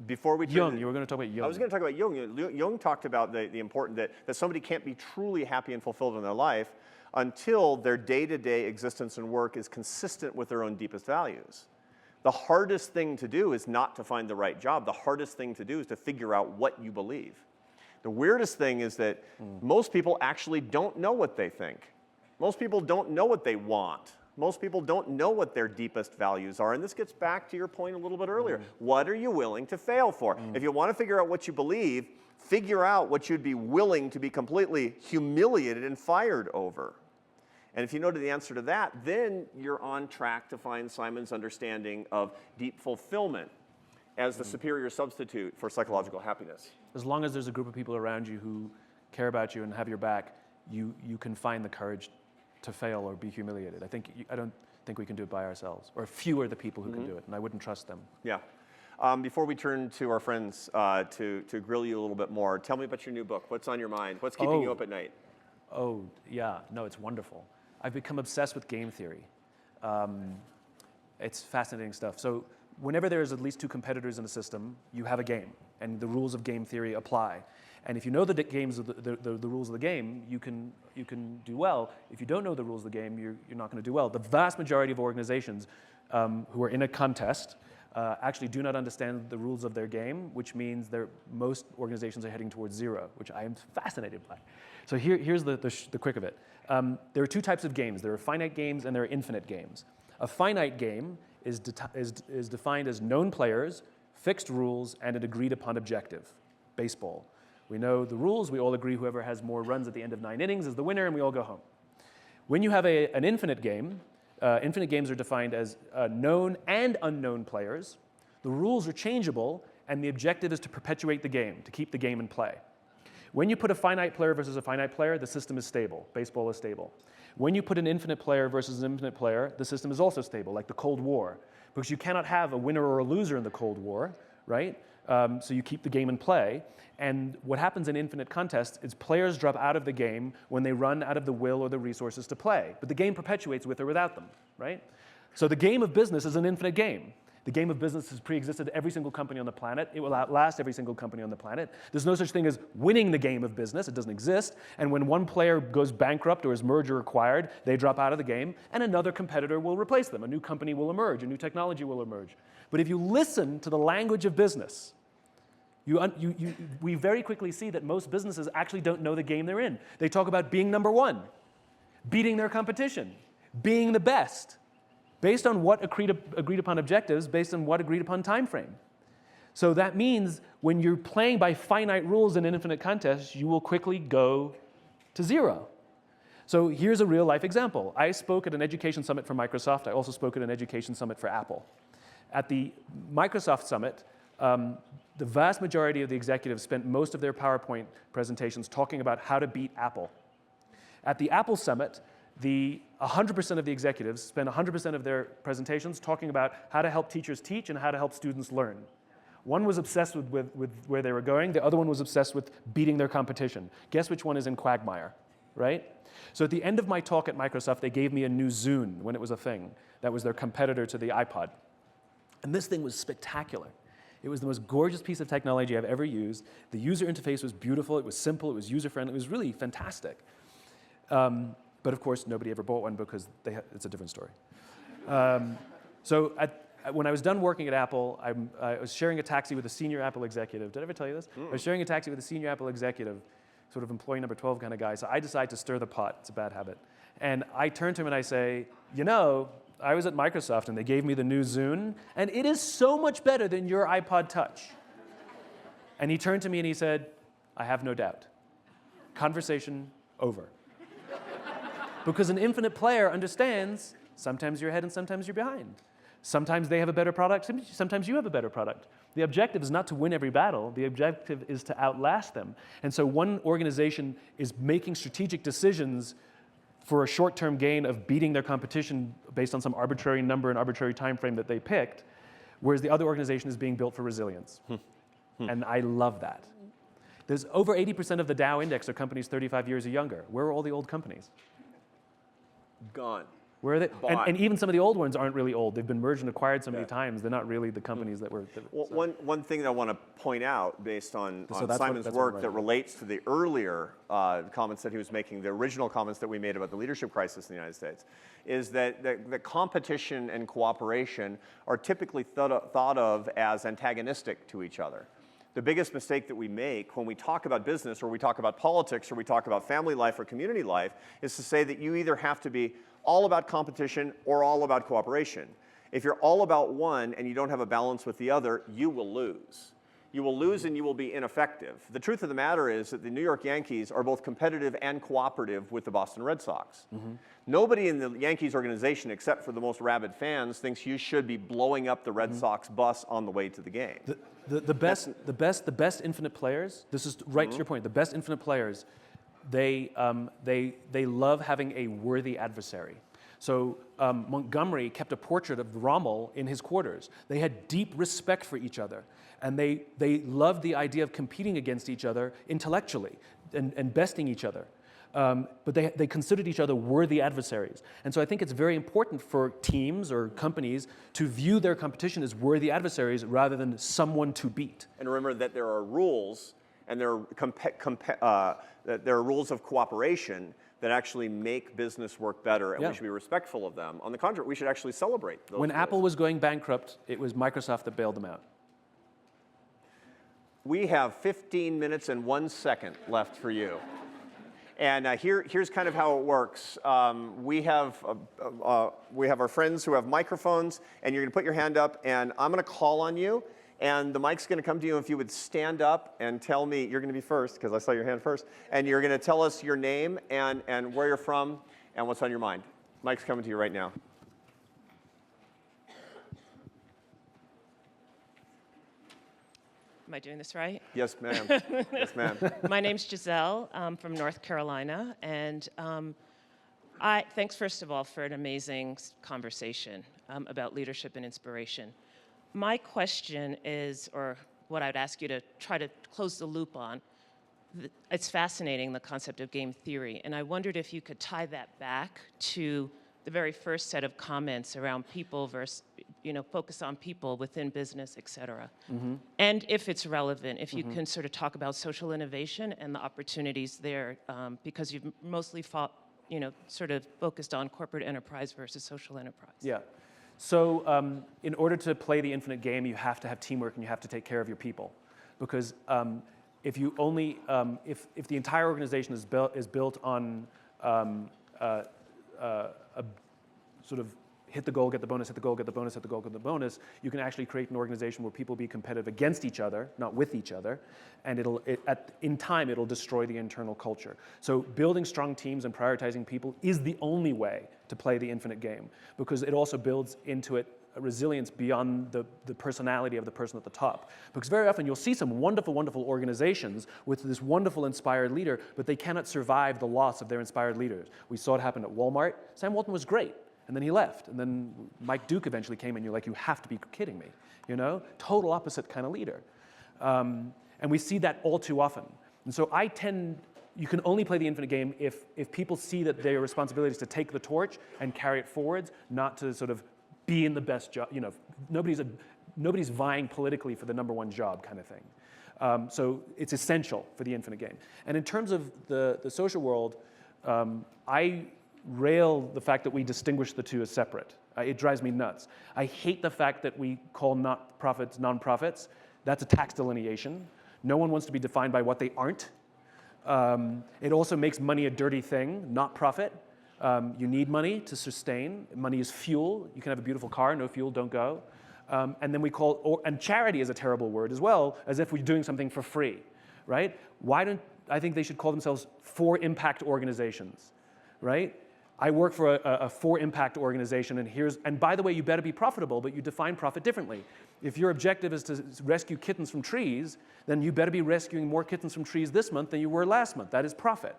Speaker 1: Before we
Speaker 2: Jung, you were going to talk about Jung.
Speaker 1: I was going to talk about Jung. Jung talked about the important that somebody can't be truly happy and fulfilled in their life until their day-to-day existence and work is consistent with their own deepest values. The hardest thing to do is not to find the right job. The hardest thing to do is to figure out what you believe. The weirdest thing is that most people actually don't know what they think. Most people don't know what they want. Most people don't know what their deepest values are. And this gets back to your point a little bit earlier. What are you willing to fail for? If you want to figure out what you believe, figure out what you'd be willing to be completely humiliated and fired over. And if you know the answer to that, then you're on track to find Simon's understanding of deep fulfillment as the superior substitute for psychological happiness.
Speaker 2: As long as there's a group of people around you who care about you and have your back, you can find the courage to fail or be humiliated. I don't think we can do it by ourselves, or few are the people who can do it, and I wouldn't trust them.
Speaker 1: Yeah. Before we turn to our friends to grill you a little bit more, tell me about your new book. What's on your mind? What's keeping you up at night?
Speaker 2: Oh, yeah. No, it's wonderful. I've become obsessed with game theory. It's fascinating stuff. So whenever there's at least two competitors in a system, you have a game, and the rules of game theory apply. And if you know the rules of the game, you can do well. If you don't know the rules of the game, you're not going to do well. The vast majority of organizations who are in a contest actually do not understand the rules of their game, which means most organizations are heading towards zero, which I am fascinated by. So here's the quick of it. There are two types of games. There are finite games and there are infinite games. A finite game is defined as known players, fixed rules, and an agreed-upon objective. Baseball. We know the rules. We all agree whoever has more runs at the end of 9 innings is the winner, and we all go home. When you have an infinite game, infinite games are defined as known and unknown players. The rules are changeable, and the objective is to perpetuate the game, to keep the game in play. When you put a finite player versus a finite player, the system is stable. Baseball is stable. When you put an infinite player versus an infinite player, the system is also stable, like the Cold War. Because you cannot have a winner or a loser in the Cold War, right? So you keep the game in play. And what happens in infinite contests is players drop out of the game when they run out of the will or the resources to play. But the game perpetuates with or without them, right? So the game of business is an infinite game. The game of business has pre-existed every single company on the planet. It will outlast every single company on the planet. There's no such thing as winning the game of business. It doesn't exist. And when one player goes bankrupt or is merger acquired, they drop out of the game, and another competitor will replace them. A new company will emerge. A new technology will emerge. But if you listen to the language of business, we very quickly see that most businesses actually don't know the game they're in. They talk about being number one, beating their competition, being the best, based on what agreed upon objectives, based on what agreed upon time frame. So that means when you're playing by finite rules in an infinite contest, you will quickly go to zero. So here's a real life example. I spoke at an education summit for Microsoft. I also spoke at an education summit for Apple. At the Microsoft summit, the vast majority of the executives spent most of their PowerPoint presentations talking about how to beat Apple. At the Apple summit, the 100% of the executives spend 100% of their presentations talking about how to help teachers teach and how to help students learn. One was obsessed with where they were going. The other one was obsessed with beating their competition. Guess which one is in quagmire, right? So at the end of my talk at Microsoft, they gave me a new Zune when it was a thing. That was their competitor to the iPod. And this thing was spectacular. It was the most gorgeous piece of technology I've ever used. The user interface was beautiful. It was simple. It was user-friendly. It was really fantastic. But of course, nobody ever bought one because it's a different story. So when I was done working at Apple, I was sharing a taxi with a senior Apple executive. Did I ever tell you this? I was sharing a taxi with a senior Apple executive, sort of employee number 12 kind of guy. So I decided to stir the pot. It's a bad habit. And I turn to him and I say, you know, I was at Microsoft and they gave me the new Zune, and it is so much better than your iPod Touch. And he turned to me and he said, I have no doubt. Conversation over. Because an infinite player understands sometimes you're ahead and sometimes you're behind. Sometimes they have a better product, sometimes you have a better product. The objective is not to win every battle, the objective is to outlast them. And so one organization is making strategic decisions for a short-term gain of beating their competition based on some arbitrary number and arbitrary time frame that they picked, whereas the other organization is being built for resilience. And I love that. There's over 80% of the Dow index are companies 35 years or younger. Where are all the old companies?
Speaker 1: Gone.
Speaker 2: Where are they? And even some of the old ones aren't really old. They've been merged and acquired so many times. They're not really the companies that were.
Speaker 1: Well, one thing that I want to point out based on Simon's work that relates to the earlier comments that he was making, the original comments that we made about the leadership crisis in the United States, is that the competition and cooperation are typically thought of as antagonistic to each other. The biggest mistake that we make when we talk about business or we talk about politics or we talk about family life or community life is to say that you either have to be all about competition or all about cooperation. If you're all about one and you don't have a balance with the other, you will lose. You will lose and you will be ineffective. The truth of the matter is that the New York Yankees are both competitive and cooperative with the Boston Red Sox. Nobody in the Yankees organization, except for the most rabid fans, thinks you should be blowing up the Red Sox bus on the way to the game.
Speaker 2: The best infinite players, this is right to your point, the best infinite players, they love having a worthy adversary. So Montgomery kept a portrait of Rommel in his quarters. They had deep respect for each other, and they loved the idea of competing against each other intellectually and besting each other. But they considered each other worthy adversaries. And so I think it's very important for teams or companies to view their competition as worthy adversaries rather than someone to beat.
Speaker 1: And remember that there are rules, and there are rules of cooperation that actually make business work better, and we should be respectful of them. On the contrary, we should actually celebrate those
Speaker 2: When
Speaker 1: rules.
Speaker 2: Apple was going bankrupt, it was Microsoft that bailed them out.
Speaker 1: We have 15 minutes and 1 second left for you. And here's kind of how it works. We have our friends who have microphones, and you're going to put your hand up, and I'm going to call on you, and the mic's going to come to you. If you would stand up and tell me, you're going to be first, because I saw your hand first, and you're going to tell us your name and where you're from and what's on your mind. Mic's coming to you right now.
Speaker 3: Am I doing this right?
Speaker 1: Yes, ma'am. Yes, ma'am.
Speaker 3: My name's Giselle. I'm from North Carolina, and thanks first of all for an amazing conversation about leadership and inspiration. My question is, or what I'd ask you to try to close the loop on, it's fascinating, the concept of game theory, and I wondered if you could tie that back to the very first set of comments around people versus, focus on people within business, et cetera. And if it's relevant, if you can sort of talk about social innovation and the opportunities there, because you've mostly sort of focused on corporate enterprise versus social enterprise.
Speaker 2: Yeah. So in order to play the infinite game, you have to have teamwork and you have to take care of your people. Because if you only, if the entire organization is built on a sort of hit the goal, get the bonus, hit the goal, get the bonus, hit the goal, get the bonus. You can actually create an organization where people be competitive against each other, not with each other, and in time it'll destroy the internal culture. So building strong teams and prioritizing people is the only way to play the infinite game, because it also builds into it a resilience beyond the personality of the person at the top. Because very often you'll see some wonderful, wonderful organizations with this wonderful inspired leader, but they cannot survive the loss of their inspired leaders. We saw it happen at Walmart. Sam Walton was great. And then he left. And then Mike Duke eventually came in. You're like, you have to be kidding me. You know? Total opposite kind of leader. And we see that all too often. And so you can only play the infinite game if people see that their responsibility is to take the torch and carry it forwards, not to sort of be in the best job. You know, nobody's vying politically for the #1 job kind of thing. So it's essential for the infinite game. And in terms of the social world, I rail the fact that we distinguish the two as separate. It drives me nuts. I hate the fact that we call not-profits non-profits. That's a tax delineation. No one wants to be defined by what they aren't. It also makes money a dirty thing, not profit. You need money to sustain. Money is fuel. You can have a beautiful car, no fuel, don't go. And then and charity is a terrible word as well, as if we're doing something for free, right? I think they should call themselves for-impact organizations, right? I work for a for-impact organization, and by the way, you better be profitable, but you define profit differently. If your objective is to rescue kittens from trees, then you better be rescuing more kittens from trees this month than you were last month. That is profit.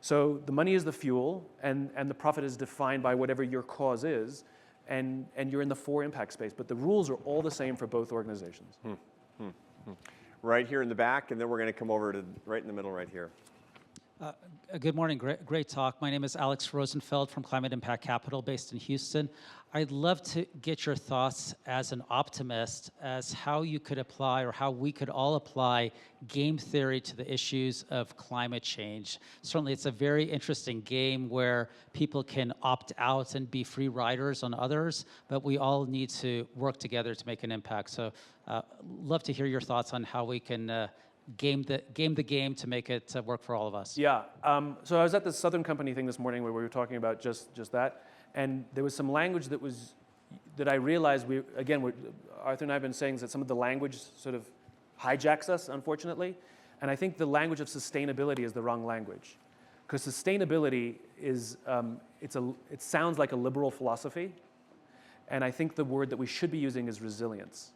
Speaker 2: So the money is the fuel, and the profit is defined by whatever your cause is, and you're in the for-impact space. But the rules are all the same for both organizations.
Speaker 1: Right here in the back, and then we're going to come over to right in the middle right here.
Speaker 4: Good morning. Great talk. My name is Alex Rosenfeld from Climate Impact Capital based in Houston. I'd love to get your thoughts as an optimist as how you could apply, or how we could all apply, game theory to the issues of climate change. Certainly it's a very interesting game where people can opt out and be free riders on others, but we all need to work together to make an impact. So love to hear your thoughts on how we can game the game to make it work for all of us.
Speaker 2: Yeah. So I was at the Southern Company thing this morning where we were talking about just that, and there was some language that I realized Arthur and I have been saying that some of the language sort of hijacks us, unfortunately, and I think the language of sustainability is the wrong language, because sustainability is it sounds like a liberal philosophy, and I think the word that we should be using is resilience.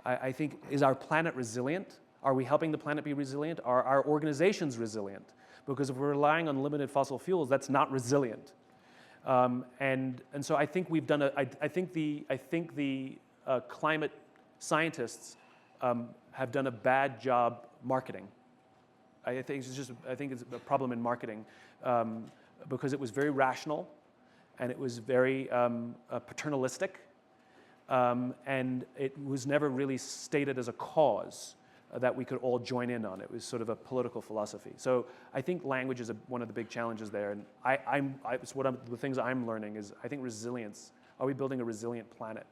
Speaker 2: I think, is our planet resilient? Are we helping the planet be resilient? Are our organizations resilient? Because if we're relying on limited fossil fuels, that's not resilient. And so I think we've done I think the climate scientists have done a bad job marketing. I think it's a problem in marketing because it was very rational, and it was very paternalistic, and it was never really stated as a cause that we could all join in on. It was sort of a political philosophy. So I think language is one of the big challenges there. And the things I'm learning is, I think resilience. Are we building a resilient planet?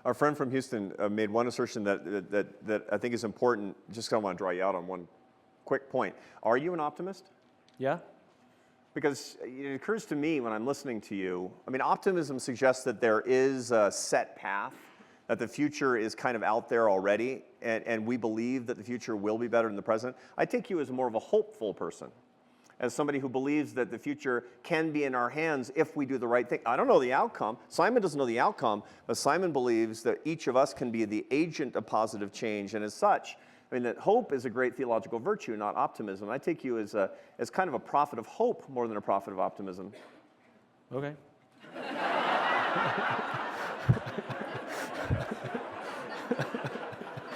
Speaker 1: Our friend from Houston made one assertion that I think is important. Just kind of want to draw you out on one quick point. Are you an optimist?
Speaker 2: Yeah?
Speaker 1: Because it occurs to me when I'm listening to you, I mean, optimism suggests that there is a set path, that the future is kind of out there already, and we believe that the future will be better than the present. I take you as more of a hopeful person, as somebody who believes that the future can be in our hands if we do the right thing. I don't know the outcome. Simon doesn't know the outcome, but Simon believes that each of us can be the agent of positive change, and as such, I mean, that hope is a great theological virtue, not optimism. I take you as kind of a prophet of hope more than a prophet of optimism.
Speaker 2: Okay.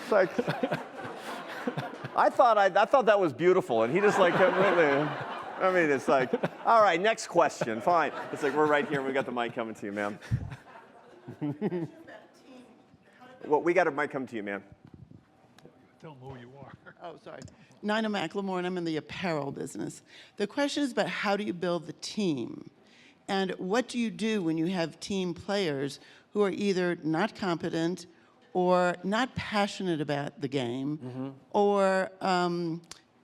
Speaker 1: It's like, I thought that was beautiful, and he just like completely. I mean, it's like, all right, next question, fine. It's like, we're right here, and we got the mic coming to you, ma'am. Well, we got a mic coming to you, ma'am.
Speaker 5: Tell them who you are.
Speaker 6: Oh, sorry. Nina McLemore, and I'm in the apparel business. The question is about how do you build the team? And what do you do when you have team players who are either not competent or not passionate about the game or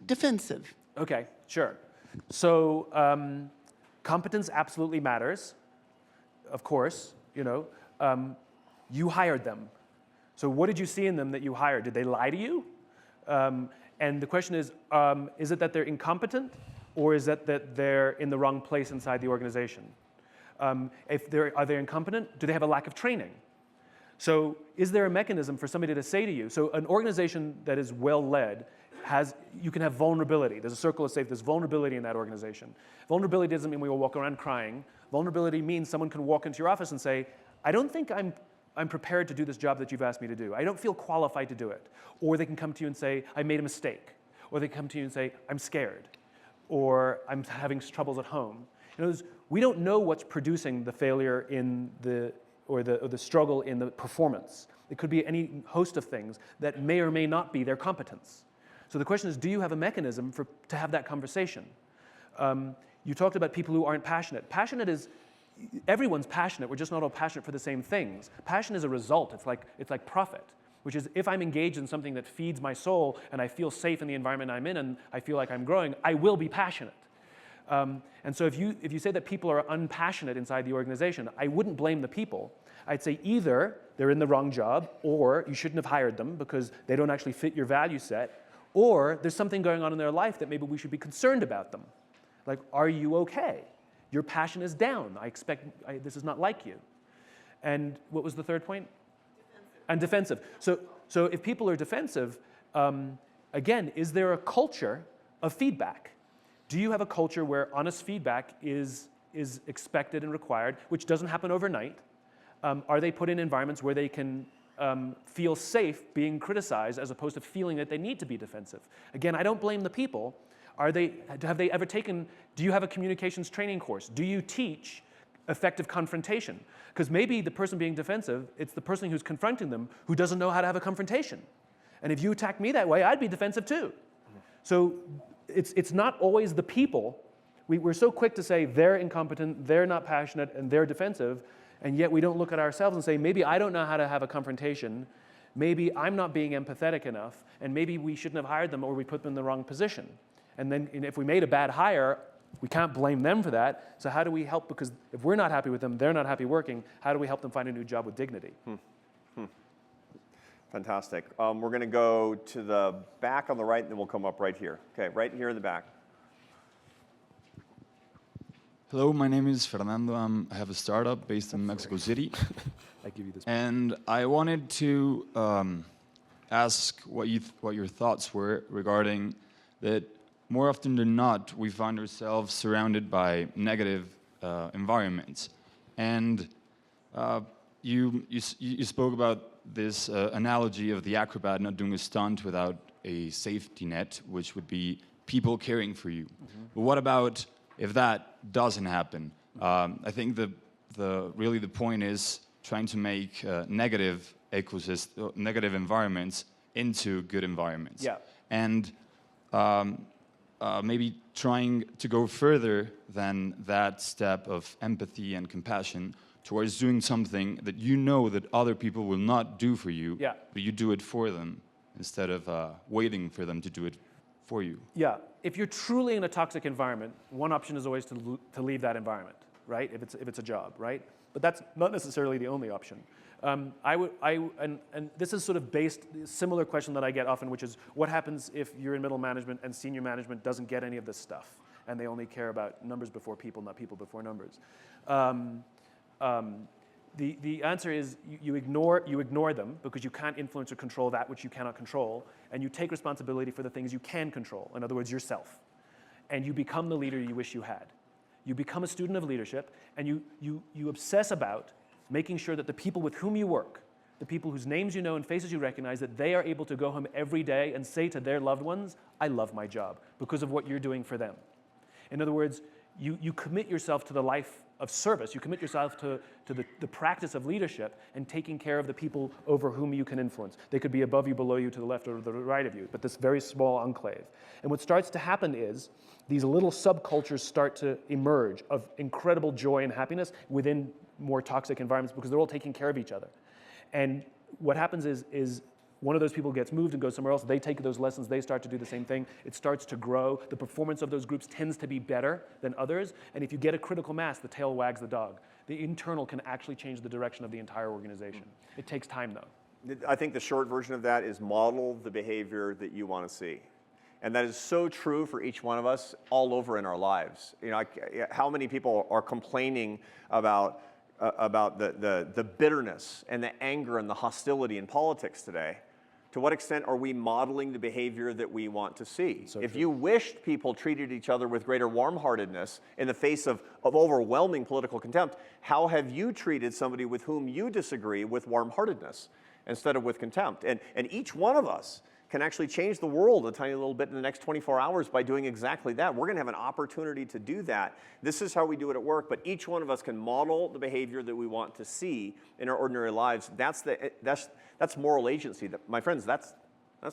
Speaker 6: defensive?
Speaker 2: Okay, sure. So competence absolutely matters, of course. You know, you hired them. So what did you see in them that you hired? Did they lie to you? And the question is it that they're incompetent, or is it that they're in the wrong place inside the organization? Are they incompetent? Do they have a lack of training? So is there a mechanism for somebody to say to you, so an organization that is well led you can have vulnerability. There's a circle of safety, there's vulnerability in that organization. Vulnerability doesn't mean we will walk around crying. Vulnerability means someone can walk into your office and say, I don't think I'm prepared to do this job that you've asked me to do. I don't feel qualified to do it. Or they can come to you and say, I made a mistake. Or they come to you and say, I'm scared. Or I'm having troubles at home. In other words, we don't know what's producing the failure or the struggle in the performance. It could be any host of things that may or may not be their competence. So the question is, do you have a mechanism to have that conversation? You talked about people who aren't passionate. Everyone's passionate, we're just not all passionate for the same things. Passion is a result, it's like profit, which is if I'm engaged in something that feeds my soul and I feel safe in the environment I'm in and I feel like I'm growing, I will be passionate. And so if you say that people are unpassionate inside the organization, I wouldn't blame the people. I'd say either they're in the wrong job, or you shouldn't have hired them because they don't actually fit your value set, or there's something going on in their life that maybe we should be concerned about them. Like, are you okay? Your passion is down. This is not like you. And what was the third point? Defensive. And defensive. So if people are defensive, again, is there a culture of feedback? Do you have a culture where honest feedback is expected and required, which doesn't happen overnight? Are they put in environments where they can feel safe being criticized as opposed to feeling that they need to be defensive? Again, I don't blame the people. Do you have a communications training course? Do you teach effective confrontation? Because maybe the person being defensive, it's the person who's confronting them who doesn't know how to have a confrontation. And if you attack me that way, I'd be defensive too. So it's not always the people. We're so quick to say they're incompetent, they're not passionate, and they're defensive, and yet we don't look at ourselves and say, maybe I don't know how to have a confrontation, maybe I'm not being empathetic enough, and maybe we shouldn't have hired them or we put them in the wrong position. And then if we made a bad hire, we can't blame them for that. So how do we help? Because if we're not happy with them, they're not happy working, how do we help them find a new job with dignity?
Speaker 1: Fantastic. We're going to go to the back on the right, and then we'll come up right here. Okay, right here in the back.
Speaker 7: Hello, my name is Fernando. I have a startup based in Mexico City.
Speaker 2: I give you this.
Speaker 7: And I wanted to ask what your thoughts were regarding that. More often than not, we find ourselves surrounded by negative environments. And you spoke about this analogy of the acrobat not doing a stunt without a safety net, which would be people caring for you. Mm-hmm. But what about if that doesn't happen? I think really the point is trying to make negative environments into good environments.
Speaker 2: Yeah.
Speaker 7: And maybe trying to go further than that step of empathy and compassion towards doing something that you know that other people will not do for you,
Speaker 2: yeah.
Speaker 7: But you do it for them instead of waiting for them to do it for you.
Speaker 2: Yeah, if you're truly in a toxic environment, one option is always to leave that environment, right? If it's a job, right? But that's not necessarily the only option. And this is sort of similar question that I get often, which is what happens if you're in middle management and senior management doesn't get any of this stuff and they only care about numbers before people, not people before numbers. The answer is you ignore them because you can't influence or control that which you cannot control, and you take responsibility for the things you can control, in other words, yourself. And you become the leader you wish you had. You become a student of leadership, and you obsess about making sure that the people with whom you work, the people whose names you know and faces you recognize, that they are able to go home every day and say to their loved ones, I love my job, because of what you're doing for them. In other words, you commit yourself to the life of service. You commit yourself to the practice of leadership and taking care of the people over whom you can influence. They could be above you, below you, to the left or to the right of you, but this very small enclave. And what starts to happen is these little subcultures start to emerge of incredible joy and happiness within more toxic environments because they're all taking care of each other. And what happens is one of those people gets moved and goes somewhere else. They take those lessons. They start to do the same thing. It starts to grow. The performance of those groups tends to be better than others. And if you get a critical mass, the tail wags the dog. The internal can actually change the direction of the entire organization. It takes time, though.
Speaker 1: I think the short version of that is model the behavior that you want to see. And that is so true for each one of us all over in our lives. You know, how many people are complaining about the bitterness and the anger and the hostility in politics today? To what extent are we modeling the behavior that we want to see? If you wished people treated each other with greater warm-heartedness in the face of overwhelming political contempt, how have you treated somebody with whom you disagree with warm-heartedness instead of with contempt? And each one of us can actually change the world a tiny little bit in the next 24 hours by doing exactly that. We're going to have an opportunity to do that. This is how we do it at work, but each one of us can model the behavior that we want to see in our ordinary lives. That's moral agency. My friends, that's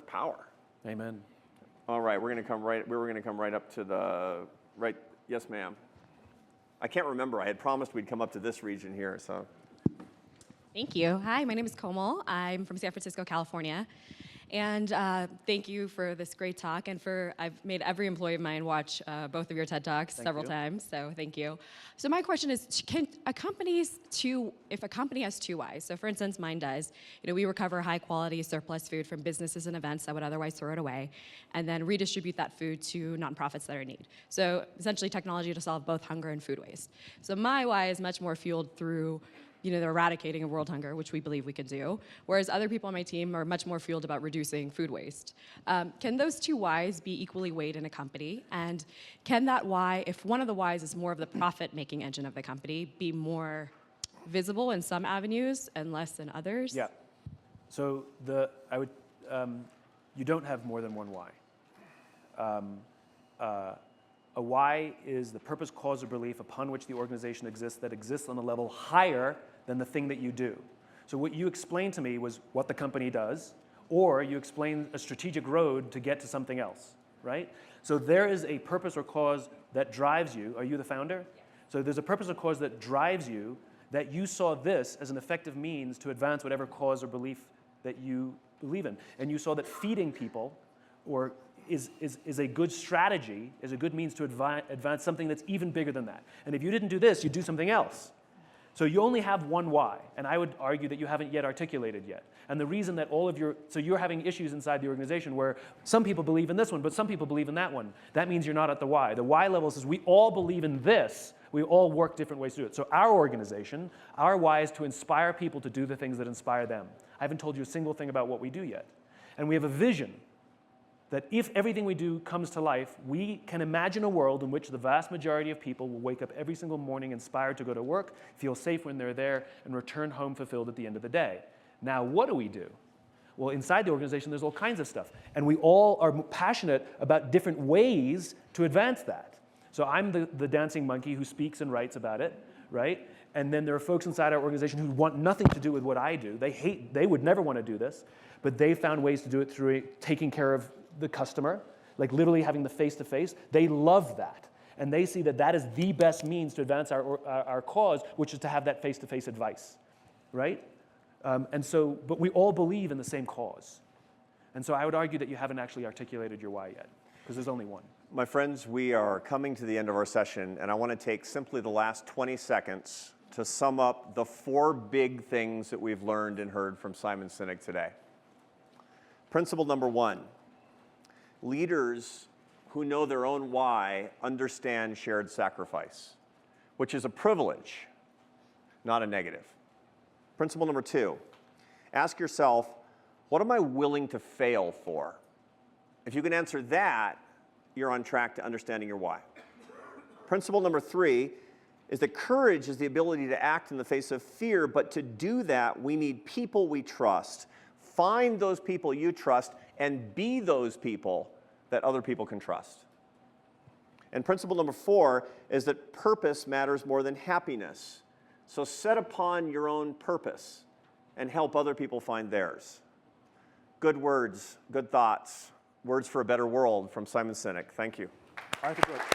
Speaker 1: power.
Speaker 2: Amen.
Speaker 1: All right, we're going to come right up to the right. Yes, ma'am. I can't remember. I had promised we'd come up to this region here, so.
Speaker 8: Thank you. Hi, my name is Komal. I'm from San Francisco, California. And thank you for this great talk, and I've made every employee of mine watch both of your TED Talks several times, so thank you. So my question is, if a company has two whys, so for instance, mine does, we recover high quality surplus food from businesses and events that would otherwise throw it away, and then redistribute that food to nonprofits that are in need. So essentially technology to solve both hunger and food waste. So my why is much more fueled through the eradicating of world hunger, which we believe we can do, whereas other people on my team are much more fueled about reducing food waste. Can those two whys be equally weighed in a company? And can that why, if one of the whys is more of the profit-making engine of the company, be more visible in some avenues and less in others?
Speaker 2: Yeah. So you don't have more than one why. A why is the purpose, cause, or belief upon which the organization exists that exists on a level higher than the thing that you do. So what you explained to me was what the company does, or you explained a strategic road to get to something else, right? So there is a purpose or cause that drives you. Are you the founder? Yes. So there's a purpose or cause that drives you, that you saw this as an effective means to advance whatever cause or belief that you believe in. And you saw that feeding people is a good strategy, is a good means to advance something that's even bigger than that. And if you didn't do this, you'd do something else. So you only have one why, and I would argue that you haven't yet articulated yet. And the reason that so you're having issues inside the organization where some people believe in this one, but some people believe in that one. That means you're not at the why. The why level says we all believe in this, we all work different ways to do it. So our organization, our why is to inspire people to do the things that inspire them. I haven't told you a single thing about what we do yet. And we have a vision that if everything we do comes to life, we can imagine a world in which the vast majority of people will wake up every single morning inspired to go to work, feel safe when they're there, and return home fulfilled at the end of the day. Now, what do? Well, inside the organization, there's all kinds of stuff. And we all are passionate about different ways to advance that. So I'm the dancing monkey who speaks and writes about it, right? And then there are folks inside our organization who want nothing to do with what I do. They would never want to do this, but they found ways to do it through taking care of the customer, like literally having the face-to-face. They love that. And they see that is the best means to advance our cause, which is to have that face-to-face advice, right? But we all believe in the same cause. And so I would argue that you haven't actually articulated your why yet, because there's only one.
Speaker 1: My friends, we are coming to the end of our session, and I want to take simply the last 20 seconds to sum up the 4 big things that we've learned and heard from Simon Sinek today. Principle number 1. Leaders who know their own why understand shared sacrifice, which is a privilege, not a negative. Principle number 2, ask yourself, what am I willing to fail for? If you can answer that, you're on track to understanding your why. Principle number 3 is that courage is the ability to act in the face of fear, but to do that, we need people we trust. Find those people you trust and be those people that other people can trust. And principle number 4 is that purpose matters more than happiness. So set upon your own purpose and help other people find theirs. Good words, good thoughts, words for a better world from Simon Sinek. Thank you.
Speaker 2: Arthur Brooks.